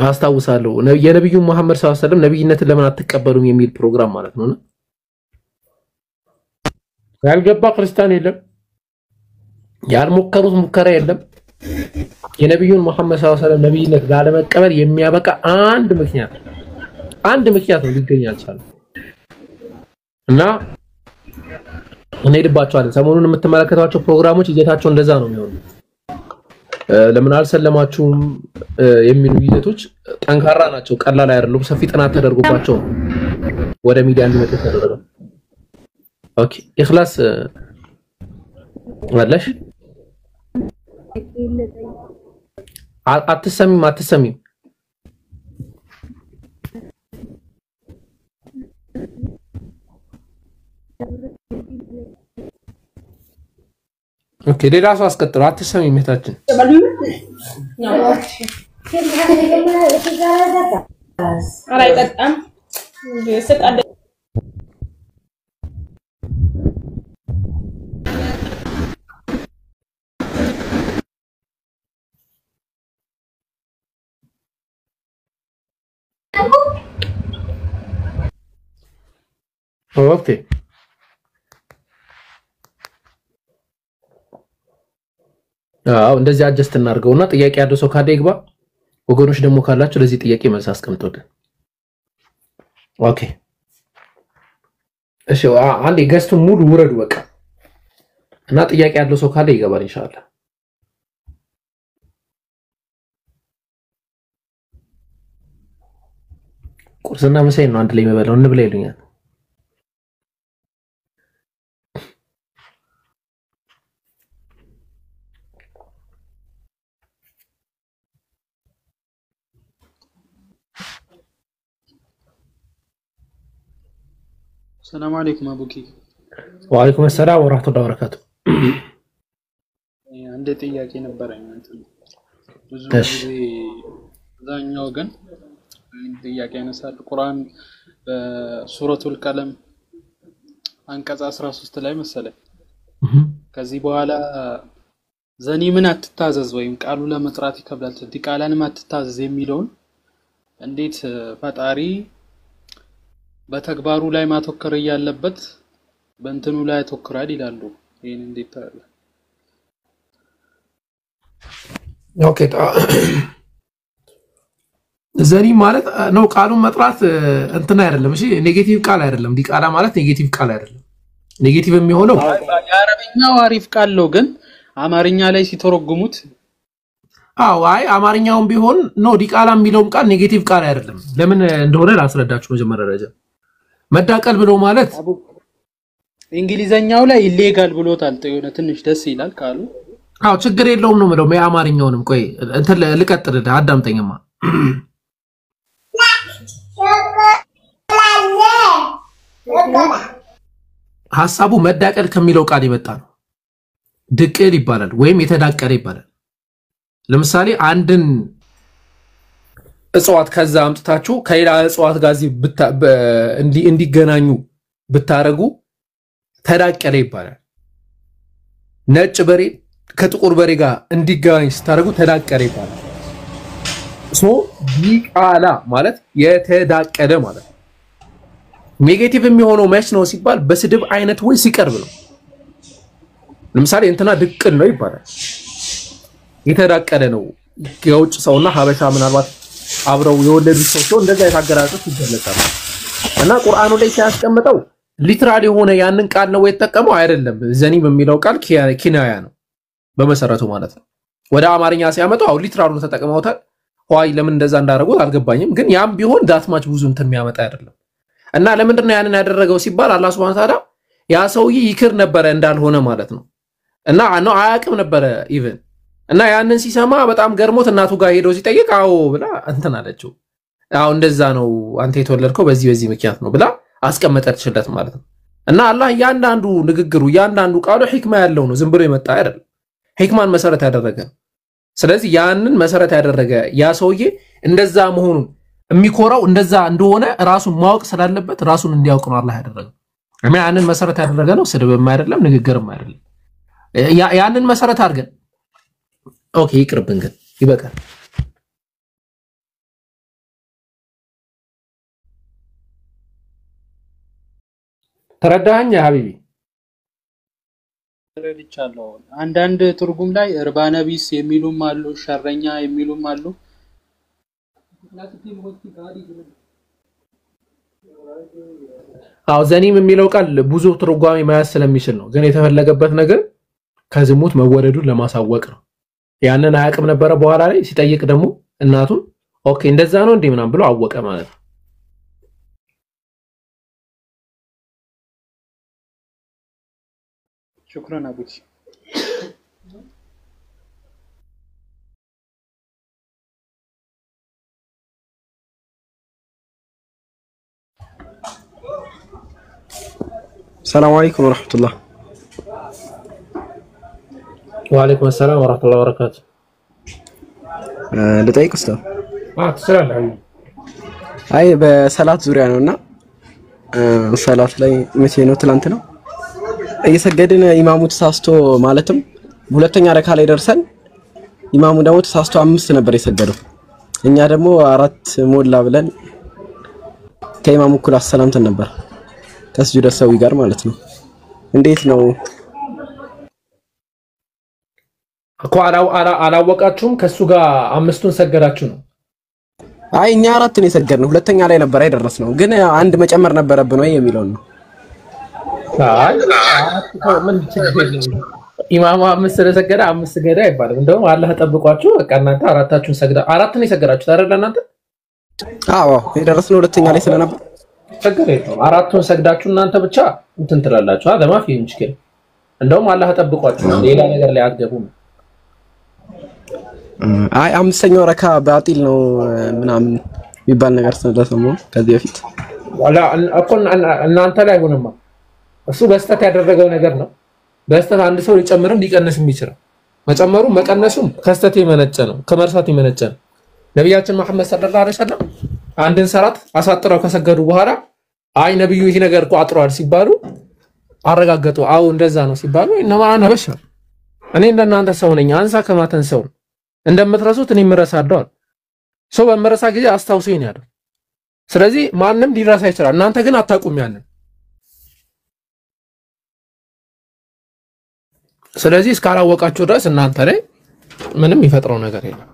አስተዋውሳለሁ የነብዩ መሐመድ ሰለላሁ ዐለይሂ ወሰለም ነብይነትን ለምን አትቀበሉም የሚል ፕሮግራም ማለት ነውና ያልገባ ክርስቲያን የለም ያልሞከሩት ሙከራ የለም የነብዩን መሐመድ ሰለላሁ ዐለይሂ ወሰለም ነብይነት ላለመቀበል የሚያበቃ አንድ ምክንያት ነው ሊገኝ አልቻለም እና እንሄድባቸዋለን ሰሞኑን የምትመለከቷቸው ፕሮግራሞች ይዘታቸው እንደዛ ነው የሚሆነው ለምን አልሰለማችሁም የሚሉ ይዘቶች ጠንካራ ናቸው ቀላል አይደሉም ሰፊ ጥናት ተደርጎባቸው ወደ ሚዲያ እንዲመጡ ተደረገ ኦኬ ኢኽላስ ወላሽ አትሰሚም ኦኬ ሌላ ሰው አስቀጥሉ አትሰሚም እህታችን አራይ በጣም ስቃደ ኦኬ እንደዚህ አጀስት እናርገውና ጥያቄ ያለው ሰው ካለ ይግባ ወገኖች ደግሞ ካላችሁ ለዚህ ጥያቄ መልስ አስቀምጡልን ኦኬ እሺ አንዴ ገስቱ ሙሉ ውረዱ በቃ እና ጥያቄ ያለው ሰው ካለ ይገባል ኢንሻአላህ ቁርስና ምሳዬ ነው አንድ ላይ መበላው እንብላ ይሉኛል السلام عليكم أبوكي. وعليكم السلام ورحمة الله وبركاته. عندي ጥያቄ ነበረኝ ብዙ ጊዜ ዛኛው ግን ጥያቄ ያነሳል ቁርአን በሱረቱል ቀለም አንቀጽ 13 ላይ መሰለኝ ከዚህ በኋላ ዘኒ ምን አትታዘዝ ወይም ቃሉ ለመጥራት ይከብዳል ዲቃላንም አትታዘዝ የሚለውን እንዴት ፈጣሪ በተግባሩ ላይ ማተኮር ያለበት በእንትኑ ላይ ያተኮራል ይላሉ። ይሄን እንዴት ታያለ? ኦኬ ዘኒ ማለት ነው ቃሉን መጥራት እንትና አይደለም። እሺ ኔጌቲቭ ቃል አይደለም። ዲቃላ ማለት ኔጌቲቭ ቃል አይደለም። ኔጌቲቭ የሚሆነው የአረብኛው አሪፍ ቃል ነው፣ ግን አማርኛ ላይ ሲተረጉሙት አይ አማርኛውም ቢሆን ነው ዲቃላ የሚለውም ቃል ኔጌቲቭ ቃል አይደለም። ለምን እንደሆነ ላስረዳችሁ። መጀመሪያ ደረጃ መዳቀል ብሎ ማለት እንግሊዘኛው ላይ ኢሌጋል ብሎታል። የሆነ ትንሽ ደስ ይላል ቃሉ። ችግር የለውም ነው የምለው። የአማርኛውንም ቆይ እንትን ልቀጥልልህ፣ አዳምጠኝማ። ሐሳቡ መዳቀል ከሚለው ቃል የመጣ ነው። ድቅል ይባላል ወይም የተዳቀለ ይባላል። ለምሳሌ አንድን እጽዋት ከዛ አምጥታችሁ ከሌላ እጽዋት ጋር እንዲገናኙ ብታረጉ ተዳቀለ ይባላል። ነጭ በሬ ከጥቁር በሬ ጋር እንዲገናኝ ስታረጉ ተዳቀለ ይባላል። ዲቃላ ማለት የተዳቀለ ማለት ነው። ኔጌቲቭ የሚሆነው መች ነው ሲባል በስድብ አይነት ወይ ሲቀርብ ነው። ለምሳሌ እንትና ድቅል ነው ይባላል። የተዳቀለ ነው። የውጭ ሰውና ሀበሻ ምናልባት አብረው የወለዱ ሰው እንደዛ የታገራቸው ይገለጻል። እና ቁርአኑ ላይ ሲያስቀምጠው ሊትራሊ የሆነ ያንን ቃል ነው የተጠቀመው አይደለም። ዘኒ በሚለው ቃል ኪናያ ነው በመሰረቱ ማለት ነው። ወደ አማርኛ ሲያመጣው ሊትራሉን ተጠቅመውታል። ሆይ ለምን እንደዛ እንዳደረጉት አልገባኝም። ግን ያም ቢሆን ዳትማች ብዙ እንትን የሚያመጣ አይደለም። እና ለምንድነው ያንን ያደረገው ሲባል አላህ Subhanahu Wa Ta'ala ያ ሰውዬ ይክር ነበረ እንዳልሆነ ማለት ነው። እና ነው አያውቅም ነበረ ኢቭን እና ያንን ሲሰማ በጣም ገርሞት እናቱ ጋር ሄዶ ሲጠይቅ አዎ ብላ እንትን አለችው። አዎ እንደዛ ነው አንተ የተወለድከው በዚህ ምክንያት ነው ብላ አስቀመጠችለት ማለት ነው። እና አላህ ያንዳንዱ ንግግሩ ያንዳንዱ ቃሉ ሂክማ ያለው ነው። ዝም ብሎ የመጣ አይደለም። ሂክማን መሰረት ያደረገ። ስለዚህ ያንን መሰረት ያደረገ ያ ሰውዬ እንደዛ መሆኑን የሚኮራው እንደዛ እንደሆነ ራሱን ማወቅ ስላለበት ራሱን እንዲያውቅ ነው አላህ ያደረገው። ያንን መሰረት ያደረገ ነው። ስድብም አይደለም፣ ንግግርም አይደለም። ያንን መሰረት አድርገን ኦኬ ይቅርብን፣ ግን ይበቃል። ተረዳኸኝ ሀቢቢ? ተረድቻለሁ። አንዳንድ ትርጉም ላይ እርባነ ቢስ የሚሉም አሉ፣ ሸረኛ የሚሉም አሉ። ዘኒም የሚለው ቃል ብዙ ትርጓሜ መያዝ ስለሚችል ነው። ግን የተፈለገበት ነገር ከዝሙት መወለዱን ለማሳወቅ ነው። ያንን አያውቅም ነበረ። በኋላ ላይ ሲጠይቅ ደግሞ እናቱን ኦኬ እንደዛ ነው እንዴ ምናምን ብሎ አወቀ ማለት ነው። ሹክራን አቡቲ። ሰላም አለይኩም ወራህመቱላህ። ወአለይኩም ሰላም ወራህመቱላህ ወበረካቱ። ልጠይቅ ኡስታዝ? ትችላለህ። አይ በሰላት ዙሪያ ነውና ሰላት ላይ መቼ ነው? ትላንት ነው እየሰገድን ኢማሙ ተሳስቶ ማለትም ሁለተኛ ረካ ላይ ደርሰን ኢማሙ ደግሞ ተሳስቶ 5 ነበር የሰገደው። እኛ ደግሞ 4 ሞላ ብለን ከኢማሙ እኩል አሰላምተን ነበር ከስጁደ ሰዊ ጋር ማለት ነው። እንዴት ነው እኮ አላወቃችሁም? ከሱ ጋር 5ቱን ሰገዳችሁ ነው? አይ እኛ 4 ነው የሰገድነው። ሁለተኛ ላይ ነበር አይደረስነው፣ ግን አንድ መጨመር ነበረብን ወይ የሚለው ነው። አይ ምን ኢማሙ 5 ስለሰገደ 5 ገዳ አይባልም። እንደውም አላህ ተጠብቋችሁ በቃ እናንተ 4ታችሁን ሰግዳ 4 ነው የሰገዳችሁት አይደል እናንተ? አዎ የደረስነው ሁለተኛ ላይ ስለነበር ችግር የለውም። 4ቱን ሰግዳችሁ እናንተ ብቻ እንትን ትላላችሁ። ለማፊ ምሽክል እንደውም አላህ ተጠብቋችሁ ሌላ ነገር ላይ አትገቡም። አይ 5ኛው ረካ ባጢል ነው ምናምን የሚባል ነገር ስለሰማሁ ከዚህ በፊት ዋላ አቆን እናንተ ላይ ሆነማ እሱ በስተት ያደረገው ነገር ነው። በስተት አንድ ሰው ሊጨምርም ሊቀንስም ይችላል። መጨመሩ መቀነሱም ከስተት የመነጨ ነው፣ ከመርሳት የመነጨ ነው። ነብያችን መሐመድ ሰለላሁ ዐለይሂ ወሰለም አንድን ሰላት አሳጥረው ከሰገዱ በኋላ አይ ነብዩ ይሄ ነገር እኮ አጥሯል ሲባሉ አረጋገጡ። አው እንደዛ ነው ሲባሉ እነማ አነ በሸር እኔ እንደናንተ ሰው ነኝ፣ አንሳ ከማተን ሰው እንደምትረሱት እኔ ምረሳለሁ። ሰው በመረሳ ጊዜ አስታውሱኝ ያለው። ስለዚህ ማንም ሊረሳ ይችላል። እናንተ ግን አታውቁም ያንን። ስለዚህ እስካላወቃችሁ ድረስ እናንተ ላይ ምንም ይፈጥረው ነገር የለም።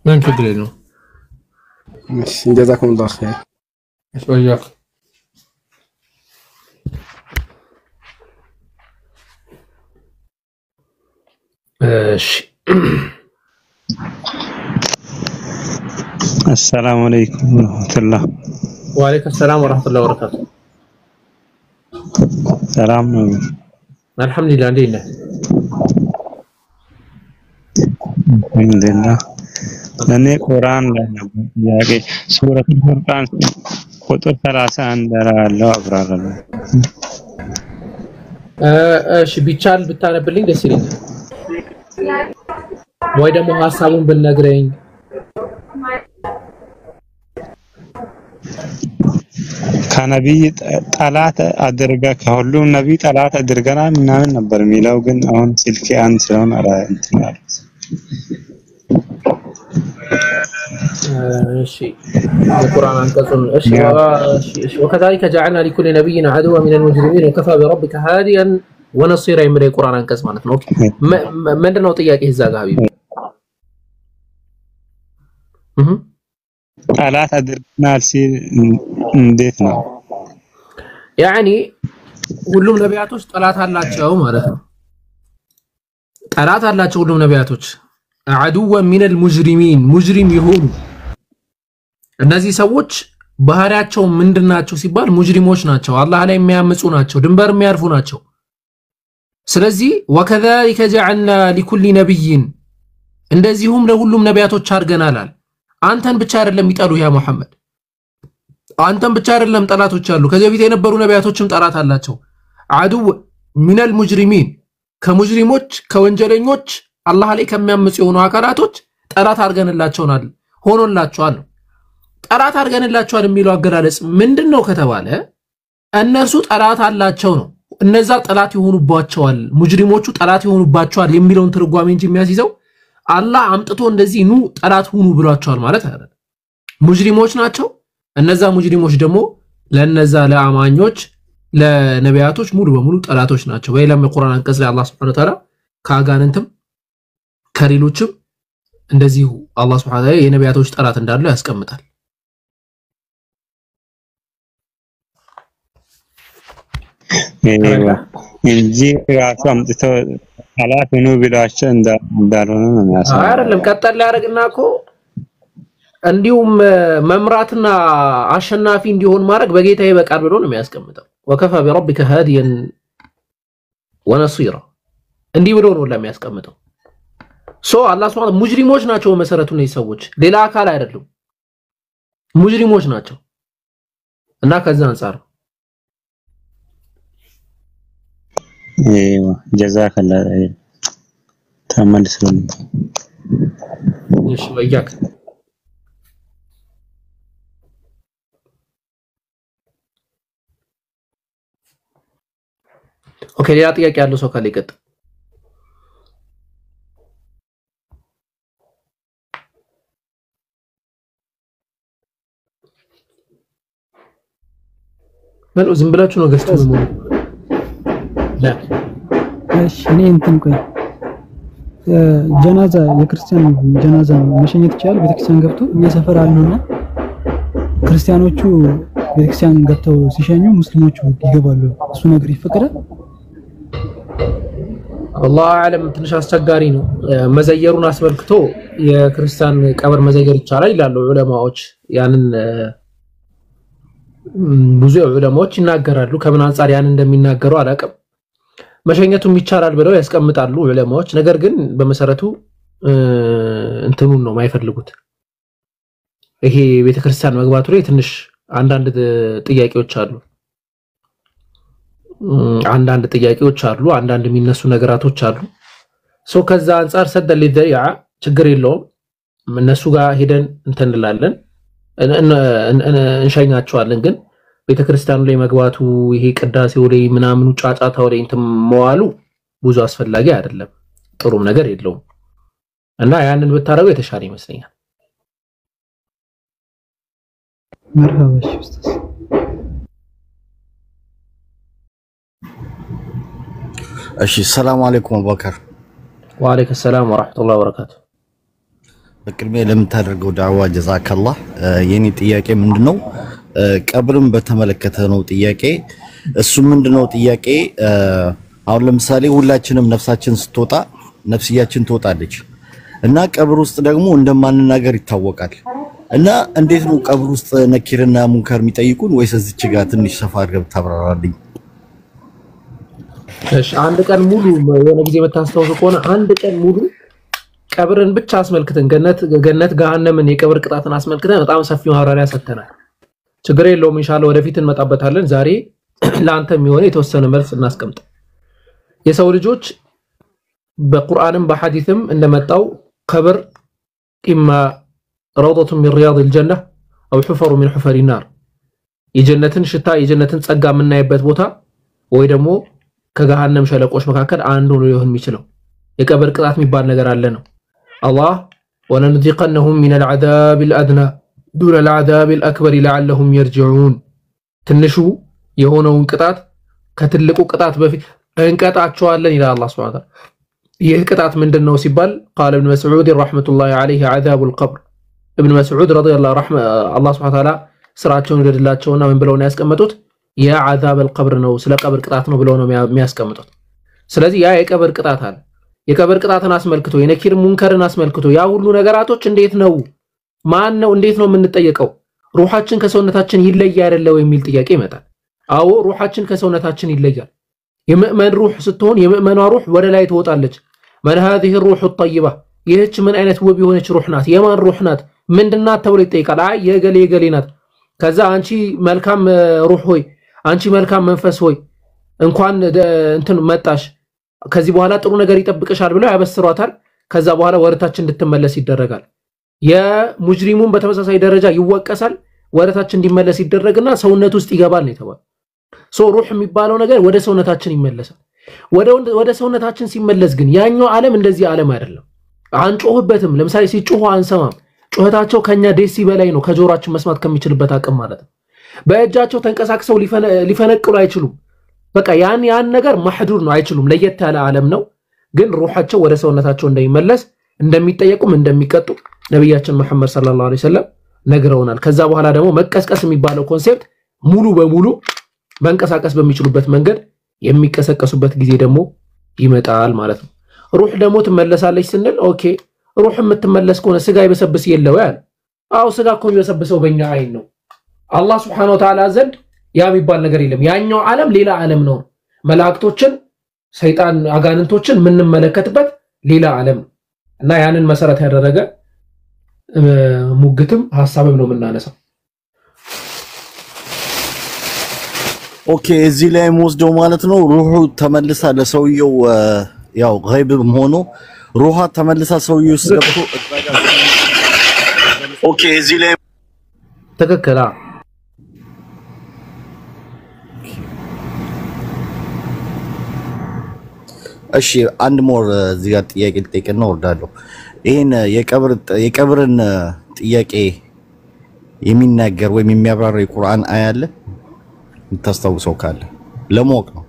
ምን ችግር የለውም። እሺ ጀዛኩሙላሁ ኸይር። ወያክ እሺ السلام عليكم ورحمة الله. وعليكم السلام ورحمة الله وبركاته. سلام. الحمد لله لله. الحمد لله. لأني قرآن لنا يعني سورة الفرقان قطر 31 درا الله أبرار الله. እሺ ቢቻል ብታነብልኝ ደስ ይለኛል። ወይ ደግሞ ሐሳቡን ብነግረኝ ከነቢይ ጠላት አድርጋ ከሁሉም ነቢይ ጠላት አድርገና ምናምን ነበር የሚለው ግን አሁን ስልኬ አንድ ስለሆነ እንትን አሉት። እሺ القرآن አንቀጹን እሺ وكذلك جعلنا لكل نبي عدوا من المجرمين وكفى بربك هاديا ونصيرا የሚለው የቁርአን አንቀጽ ማለት ነው። ኦኬ ምንድነው ጥያቄ እዛ ጋር ሀቢብ? ጠላት አድርገናል ሲል እንዴት ነው? ያኒ ሁሉም ነቢያቶች ጠላት አላቸው ማለት ነው። ጠላት አላቸው ሁሉም ነቢያቶች عدوا من المجرمين ሙጅሪም ይሆኑ እነዚህ ሰዎች ባህሪያቸው ምንድናቸው ሲባል ሙጅሪሞች ናቸው። አላህ ላይ የሚያምፁ ናቸው። ድንበር የሚያርፉ ናቸው። ስለዚህ وكذلك جعلنا لكل نبي እንደዚሁም ለሁሉም ነቢያቶች አድርገናል። አንተን ብቻ አይደለም ይጠሉ ያ መሐመድ አንተን ብቻ አይደለም ጠላቶች አሉ። ከዚህ በፊት የነበሩ ነቢያቶችም ጠላት አላቸው። عدو من المجرمين ከሙጅሪሞች ከወንጀለኞች አላህ ላይ ከሚያምፁ የሆኑ አካላቶች ጠላት አድርገንላቸዋል ሆኖላቸዋል። ጠላት አድርገንላቸዋል የሚለው አገላለጽ ምንድነው ከተባለ እነርሱ ጠላት አላቸው ነው። እነዛ ጠላት ይሆኑባቸዋል ሙጅሪሞቹ ጠላት ይሆኑባቸዋል የሚለውን ትርጓሜ እንጂ የሚያስይዘው አላህ አምጥቶ እንደዚህ ኑ ጠላት ሁኑ ብሏቸዋል ማለት አይደለም። ሙጅሪሞች ናቸው። እነዛ ሙጅሪሞች ደግሞ ለነዛ ለአማኞች ለነቢያቶች ሙሉ በሙሉ ጠላቶች ናቸው። በሌላም የቁርአን አንቀጽ ላይ አላህ Subhanahu Wa Ta'ala ካጋንንትም ከሌሎችም እንደዚሁ አላህ Subhanahu Wa Ta'ala የነቢያቶች ጠላት እንዳሉ ያስቀምጣል። እንጂ ራሱ አምጥቶ ጠላት ሆኖ ቢላቸው እንዳልሆነ ነው የሚያሳየው። አይደለም ቀጠል ያደርግናኮ እንዲሁም መምራትና አሸናፊ እንዲሆን ማድረግ በጌታ ይበቃል ብሎ ነው የሚያስቀምጠው። وكفى بربك هاديا ونصيرا እንዲህ ብሎ ነው ለሚያስቀምጠው። አላህ Subhanahu ሙጅሪሞች ናቸው መሰረቱ ነው ሰዎች ሌላ አካል አይደሉም ሙጅሪሞች ናቸው እና ከዛ አንፃር ጀዛከላህ ተመልሰን እሺ ወያክ ኦኬ ሌላ ጥያቄ ያለው ሰው ካለ ይቀጥል። ማለት ዝም ብላችሁ ነው ገዝተው ነው እሺ እኔ እንትን ቆይ ጀናዛ የክርስቲያን ጀናዛ መሸኘት ይችላል? ቤተክርስቲያን ገብቶ እኛ ሰፈር አሉና ክርስቲያኖቹ ቤተክርስቲያን ገብተው ሲሸኙ ሙስሊሞቹ ይገባሉ። እሱ ነገር ይፈቀዳል? والله اعلم ትንሽ አስቸጋሪ ነው። መዘየሩን አስመልክቶ የክርስቲያን ቀብር መዘየር ይቻላል ይላሉ ዑለማዎች። ያንን ብዙ ዑለማዎች ይናገራሉ። ከምን አንፃር ያን እንደሚናገሩ አላውቅም። መሸኘቱም ይቻላል ብለው ያስቀምጣሉ ዑለማዎች። ነገር ግን በመሰረቱ እንትኑን ነው ማይፈልጉት። ይሄ ቤተክርስቲያን መግባቱ ላይ ትንሽ አንዳንድ ጥያቄዎች አሉ። አንዳንድ የሚነሱ ነገራቶች አሉ። ከዛ አንፃር ሰደል ለደሪዓ ችግር የለውም። እነሱ ጋር ሄደን እንተንላለን እንሸኛቸዋለን። ግን ቤተክርስቲያኑ ላይ መግባቱ ይሄ ቅዳሴው ላይ ምናምኑ ጫጫታው ላይ እንትን መዋሉ ብዙ አስፈላጊ አይደለም። ጥሩም ነገር የለውም እና ያንን ብታረጉ የተሻለ ይመስለኛል። مرحبا شي أستاذ. እሺ ሰላም አለይኩም አቡበከር። ወአለይኩም ሰላም ወራህመቱላሂ ወበረካቱ። በቅድሚያ ለምታደርገው ዳዕዋ ጀዛከላህ። የኔ ጥያቄ ምንድነው? ቀብርን በተመለከተ ነው ጥያቄ። እሱ ምንድነው ጥያቄ? አሁን ለምሳሌ ሁላችንም ነፍሳችን ስትወጣ ነፍስያችን ትወጣለች እና ቀብር ውስጥ ደግሞ እንደማንናገር ይታወቃል። እና እንዴት ነው ቀብር ውስጥ ነኪርና ሙንከር የሚጠይቁን? ወይስ እዚች ጋር ትንሽ ሰፋ አድርገህ ታብራራልኝ? እሺ አንድ ቀን ሙሉ የሆነ ጊዜ መታስተውሱ ከሆነ አንድ ቀን ሙሉ ቀብርን ብቻ አስመልክተን ገነት ገሃነምን የቀብር ቅጣትን አስመልክተን በጣም ሰፊ ማብራሪያ ሰጥተናል። ችግር የለውም ኢንሻአላህ ወደፊት እንመጣበታለን። ዛሬ ለአንተ የሚሆነ የተወሰነ መልስ እናስቀምጥ። የሰው ልጆች በቁርአንም በሐዲስም እንደመጣው ቀብር ኢማ ረውደቱ ሚን ሪያዲል ጀነህ አው ሑፈሩ ሚን ሑፈሪ ናር የጀነትን ሽታ የጀነትን ጸጋ የምናይበት ቦታ ወይ ደግሞ ከገሃነም ሸለቆች መካከል አንዱ ነው ሊሆን የሚችለው። የቀብር ቅጣት የሚባል ነገር አለ ነው አላህ ወለንዚቀነሁም ሚነል ዐዛቢል አድና ዱነል ዐዛቢል አክበር ለዐለሁም የርጂዑን ትንሹ የሆነውን ቅጣት ከትልቁ ቅጣት በፊት እንቀጣቸዋለን ይላል አላህ ሱብሓነሁ ወተዓላ። ይህ ቅጣት ምንድነው ሲባል ቃል ኢብኑ መስዑድ ረህመቱላሂ ዐለይሂ ዐዛቡል ቀብር ኢብኑ መስዑድ ረዲየላሁ ዐንሁ አላህ ሱብሓነሁ ወተዓላ ስራቸውን ይደድላቸውና ምን ብለው ነው ያስቀመጡት? ያ ዐዛበል ቀብር ነው ስለ ቀብር ቅጣት ነው ብለው ነው የሚያስቀምጡት። ስለዚህ ያ የቀብር ቅጣት አለ። የቀብር ቅጣትን አስመልክቶ የነኪር ሙንከርን አስመልክቶ ያ ሁሉ ነገራቶች እንዴት ነው ማን ነው እንዴት ነው የምንጠየቀው? ሩሃችን ከሰውነታችን ይለያል አይደለም የሚል ጥያቄ ይመጣል። አዎ ሩሃችን ከሰውነታችን ይለያል። የሙእመን ሩህ ስትሆን የሙእመኗ ሩህ ወደ ላይ ትወጣለች። ማን هذه الروح الطيبه ይህች ምን አይነት ውብ የሆነች ሩህ ናት? የማን ሩህ ናት? ምንድናት ተብሎ ይጠይቃል። አይ የገሌ ናት። ከዛ አንቺ መልካም ሩህ ሆይ አንቺ መልካም መንፈስ ሆይ እንኳን እንትን መጣሽ ከዚህ በኋላ ጥሩ ነገር ይጠብቅሻል ብለው ያበስሯታል። ከዛ በኋላ ወረታች እንድትመለስ ይደረጋል። የሙጅሪሙን በተመሳሳይ ደረጃ ይወቀሳል። ወረታች እንዲመለስ ይደረግና ሰውነት ውስጥ ይገባል ነው የተባለው። ሩህ የሚባለው ነገር ወደ ሰውነታችን ይመለሳል። ወደ ሰውነታችን ሲመለስ ግን ያኛው ዓለም እንደዚህ ዓለም አይደለም። አንጮህበትም። ለምሳሌ ሲጮሁ አንሰማም። ጮህታቸው ከኛ ዴሲ በላይ ነው ከጆሮአችን መስማት ከሚችልበት አቅም ማለት ነው። በእጃቸው ተንቀሳቅሰው ሊፈነቅሉ አይችሉም። በቃ ያን ነገር ማህዱር ነው አይችሉም። ለየት ያለ ዓለም ነው። ግን ሩሃቸው ወደ ሰውነታቸው እንደሚመለስ እንደሚጠየቁም እንደሚቀጡ ነብያችን መሐመድ ሰለላሁ ዐለይሂ ወሰለም ነግረውናል። ከዛ በኋላ ደግሞ መቀስቀስ የሚባለው ኮንሴፕት ሙሉ በሙሉ መንቀሳቀስ በሚችሉበት መንገድ የሚቀሰቀሱበት ጊዜ ደግሞ ይመጣል ማለት ነው። ሩህ ደግሞ ትመለሳለች ስንል ኦኬ ሩህ የምትመለስ ከሆነ ስጋ ይበሰብስ የለው ያለ አው ስጋ እኮ የሚበሰብሰው በእኛ አይን ነው። አላህ Subhanahu Wa Ta'ala ዘንድ ያ የሚባል ነገር የለም። ያኛው ዓለም ሌላ ዓለም ነው። መላእክቶችን ሰይጣን አጋንንቶችን የምንመለከትበት ሌላ ዓለም እና ያንን መሰረት ያደረገ ሙግትም ሐሳብም ነው የምናነሳው። ኦኬ እዚህ ላይ ወስደው ማለት ነው ሩሁ ተመልሳ ለሰውየው ያው ገይብም ሆኖ ሩሃ ተመልሳ ሰውየው ሲገብቶ ኦኬ እዚህ ላይ ተከከላ እሺ አንድ ሞር እዚህ ጋር ጥያቄ ልጠይቅና ወርዳለሁ። ይሄን የቀብርን ጥያቄ የሚናገር ወይም የሚያብራራ የቁርአን አያ አለ የምታስታውሰው ካለ ለማወቅ ነው።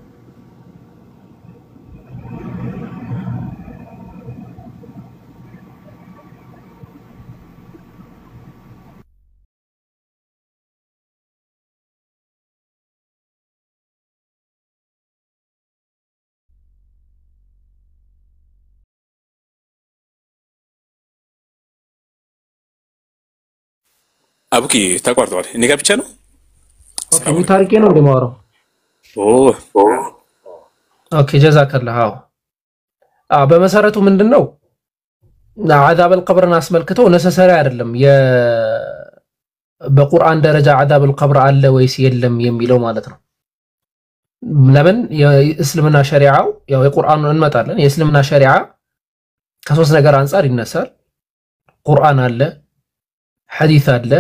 አቡኪ ተቋርጧል። እኔ ጋር ብቻ ነው ታሪኬ ነው እንደማወራው። ኦኬ ጀዛከላህ። በመሰረቱ ምንድነው አዛበል ቀብርን አስመልክተው ነሰሰሪ አይደለም በቁርአን ደረጃ አዛበል ቀብር አለ ወይስ የለም የሚለው ማለት ነው። ለምን የእስልምና ሸሪዓው ያው የቁርአኑን እንመጣለን። የእስልምና ሸሪዓ ከሶስት ነገር አንፃር ይነሳል። ቁርአን አለ፣ ሐዲስ አለ፣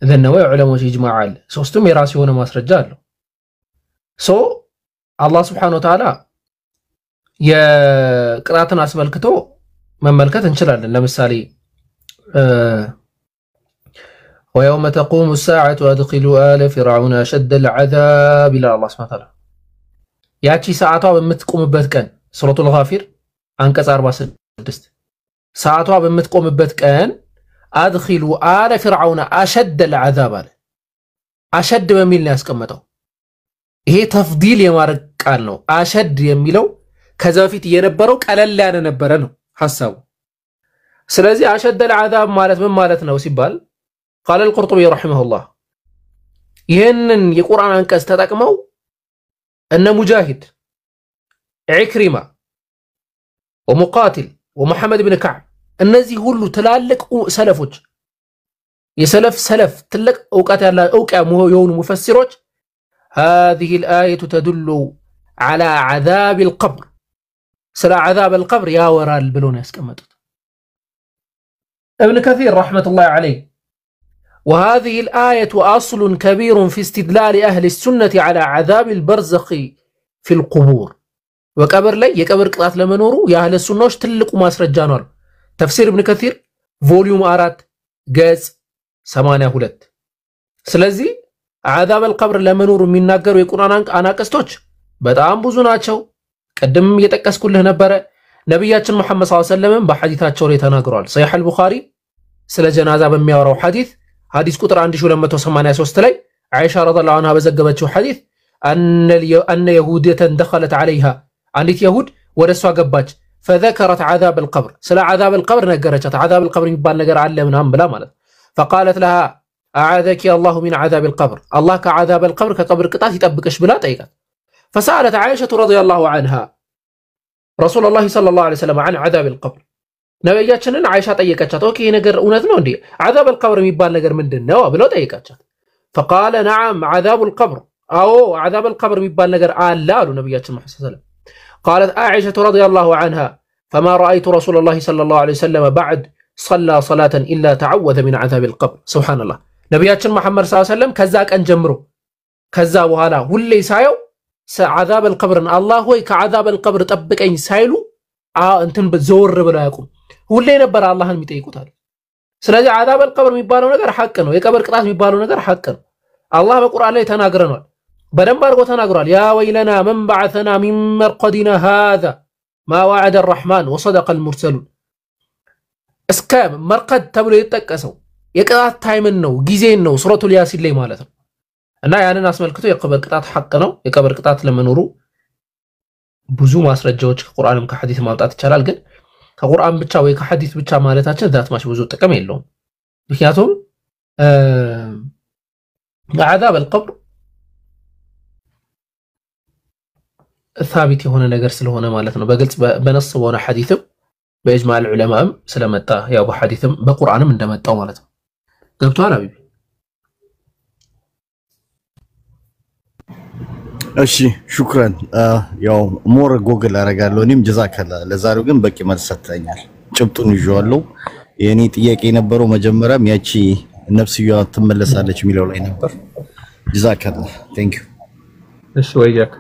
ዘነው የዑለሞች ኢጅማዕ አለ። ሶስቱም የራሱ የሆነ ማስረጃ አለው። አላህ Subhanahu Wa Ta'ala የቅጣትን አስመልክቶ መመልከት እንችላለን። ለምሳሌ ويوم تقوم الساعة أدخلوا آل فرعون أشد العذاب إلى الله سبحانه وتعالى ያቺ ሰዓቷ በምትቆምበት ቀን ሱረቱል ጋፊር አንቀጽ 46 ሰዓቷ በምትቆምበት ቀን አድኺሉ አለ ፍርዓውን አሸደ العذاب አለ አሸድ በሚል ነው ያስቀመጠው ይሄ ተፍዲል የማረግ ቃል ነው አሸድ የሚለው ከዛ በፊት የነበረው ቀለል ያለ ነበረ ነው ሐሳቡ ስለዚህ አሸደ العذاب ማለት ምን ማለት ነው ሲባል قال القرطبي رحمه الله ይሄንን የቁርአን አንቀጽ ተጠቅመው أن مجاهد عكرمة ومقاتل ومحمد بن كعب النزي هلو تلالك سلفوج سلف تلك أوقات أوقع يون مفسروج هذه الآية تدل على عذاب القبر سلا عذاب القبر يا وراء البلون يسكمتت ابن كثير رحمة الله عليه وهذه الآية أصل كبير في استدلال أهل السنة على عذاب البرزخ في القبور وقبر لي يقبر قطات لمنورو يا أهل السنة تلقوا ما سرجانوا تفسير ابن كثير فوليوم 4 جز 82 ስለዚህ عذاب القبر ለመኖሩ የሚናገሩ የቁርአን አናቀስቶች በጣም ብዙ ናቸው ቀደም እየተጠቀስኩልህ ነበር ነብያችን መሐመድ ሰለላሁ ዐለይሂ ወሰለም በሐዲታቸው ላይ ተናግረዋል ሰሒህ አልቡኻሪ ስለ ጀናዛ በሚያወራው ሐዲስ ቁጥር 1283 ላይ አይሻ ረዲየላሁ ዐንሃ በዘገበችው ሐዲስ أن يهودية دخلت عليها عندت يهود ورسوا قباج فذكرت عذاب القبر سلا عذاب القبر نقرشت عذاب القبر يبان نقر على من هم بلا مالت فقالت لها أعاذك الله من عذاب القبر الله كعذاب القبر كقبر قطعت يطبقش بلا طيقة فسألت عائشة رضي الله عنها رسول الله صلى الله عليه وسلم عن عذاب القبر ነብያችንን አይሻ ጠየቀቻት ኦኬ ነገር እውነት ነው እንዴ عذاب القبر የሚባል ነገር ምንድነው ብለው ጠየቀቻት فقال نعم عذاب القبر أو عذاب القبر የሚባል ነገር አለ አሉ ነብያችን መሐመድ ሰለላሁ ዐለይሂ ወሰለም قالت عائشة رضي الله عنها فما رأيت رسول الله صلى الله عليه وسلم بعد صلى صلاة إلا تعوذ من عذاب القبر سبحان الله ነብያችን መሐመድ ሰለላሁ ዐለይሂ ወሰለም ከዛ ቀን ጀምሮ ከዛ በኋላ ሁሌ ሳየው عذاب القبر الله ሆይ ከعذاب القبر ጠብቀኝ ሳይሉ እንትን በዘወር ብለው ያቁም ሁሌ ነበር አላህን የሚጠይቁታል ስለዚህ عذاب القبر የሚባለው ነገር ሐቅ ነው የቀብር ቅጣት የሚባለው ነገር ሐቅ ነው አላህ በቁርአን ላይ ተናግረናል በደንብ አድርጎ ተናግሯል ያ ወይለና من بعثنا من مرقدنا هذا ما وعد الرحمن وصدق المرسلون እስከ መርቀድ ተብሎ የተጠቀሰው የቅጣት ታይምን ነው ጊዜን ነው ሱረቱል ያሲን ላይ ማለት ነው እና ያንን አስመልክቶ የቀብር ቅጣት ሐቅ ነው የቀብር ቅጣት ለመኖሩ ብዙ ማስረጃዎች ከቁርአንም ከሐዲስ ማምጣት ይቻላል ግን ከቁርአን ብቻ ወይ ከሐዲስ ብቻ ማለታችን ዛት ማሽ ብዙ ጥቅም የለውም ምክንያቱም عذاب القبر ثابت የሆነ ነገር ስለሆነ ማለት ነው በግልጽ በነስ በሆነ ሐዲስም በእጅማዕ العلماء ስለመጣ ያው በሐዲስም በቁርአንም እንደመጣው ማለት ነው ገብቷል አቢቢ እሺ ሹክራን ያው ሞር ጎግል አረጋለሁ እኔም ጀዛከላ ለዛሬው ግን በቂ መልስ ሰጥተኛል ጭብጡን ይዤዋለሁ የኔ ጥያቄ የነበረው መጀመሪያም ያቺ ነፍስያ ትመለሳለች የሚለው ላይ ነበር ጀዛከላ ቴንክ ዩ እሺ ወይያክ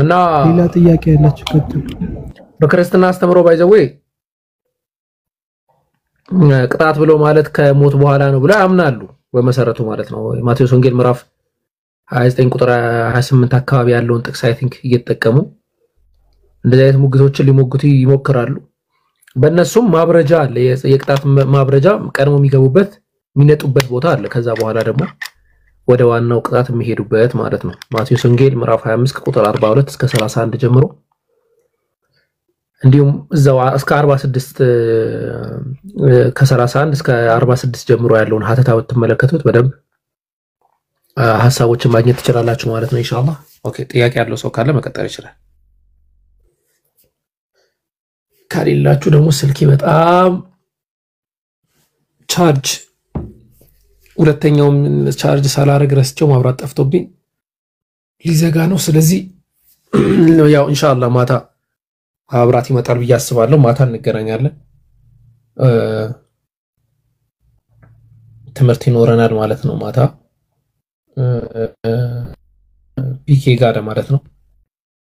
እና ሌላ ጥያቄ ያላችሁ ከተው በክርስትና አስተምሮ ባይዘው ቅጣት ብሎ ማለት ከሞት በኋላ ነው ብለ ያምናሉ በመሰረቱ ማለት ነው ማቴዎስ ወንጌል ምዕራፍ 29 ቁጥር 28 አካባቢ ያለውን ጥቅስ አይ ቲንክ እየተጠቀሙ እንደዚህ አይነት ሙግቶችን ሊሞግቱ ይሞክራሉ በእነሱም ማብረጃ አለ የቅጣት ማብረጃ ቀድሞ የሚገቡበት የሚነጡበት ቦታ አለ ከዛ በኋላ ደግሞ ወደ ዋናው ቅጣት የሚሄዱበት ማለት ነው ማቴዎስ ወንጌል ምዕራፍ 25 ቁጥር 42 እስከ 31 ጀምሮ እንዲሁም እዛው እስከ 46 ከ31 እስከ 46 ጀምሮ ያለውን ሐተታው ተመለከቱት በደንብ ሐሳቦችን ማግኘት ትችላላችሁ ማለት ነው ኢንሻአላህ ኦኬ ጥያቄ ያለው ሰው ካለ መቀጠል ይችላል ካሌላችሁ ደግሞ ስልኪ በጣም ቻርጅ ሁለተኛውም ቻርጅ ሳላረግ ረስቸው ማብራት ጠፍቶብኝ ሊዘጋ ነው ስለዚህ ያው ኢንሻአላህ ማታ አብራት ይመጣል ብዬ አስባለሁ ማታ እንገናኛለን ትምህርት ይኖረናል ማለት ነው። ማታ ፒኬ ጋር ማለት ነው።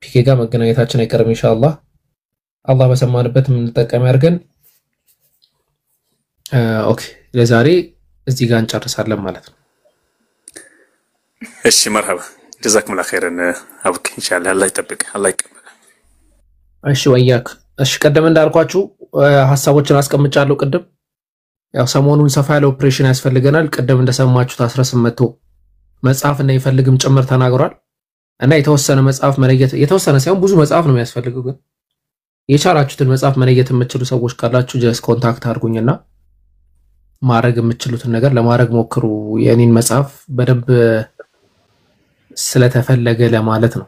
ፒኬ ጋር መገናኘታችን አይቀርም ኢንሻአላህ። አላህ በሰማንበት የምንጠቀም ያድርገን። ኦኬ ለዛሬ እዚህ ጋር እንጨርሳለን ማለት ነው። እሺ መርሐባ ጀዛኩሙላህ ኸይረን አቡክ ኢንሻአላህ አላህ ይጠብቅ አላህ ይቀበል። እሺ ወያክ እሺ ቀደም እንዳልኳችሁ ሐሳቦችን አስቀምጫለሁ ቅድም ያው ሰሞኑን ሰፋ ያለ ኦፕሬሽን ያስፈልገናል። ቀደም እንደሰማችሁት 18 መጽሐፍ እና ይፈልግም ጭምር ተናግሯል እና የተወሰነ መጽሐፍ መለየት የተወሰነ ሳይሆን ብዙ መጽሐፍ ነው የሚያስፈልገው ግን የቻላችሁትን መጽሐፍ መለየት የምትችሉ ሰዎች ካላችሁ ጀስት ኮንታክት አድርጉኝና ማድረግ የምትችሉትን ነገር ለማድረግ ሞክሩ። የኔን መጽሐፍ በደንብ ስለተፈለገ ለማለት ነው።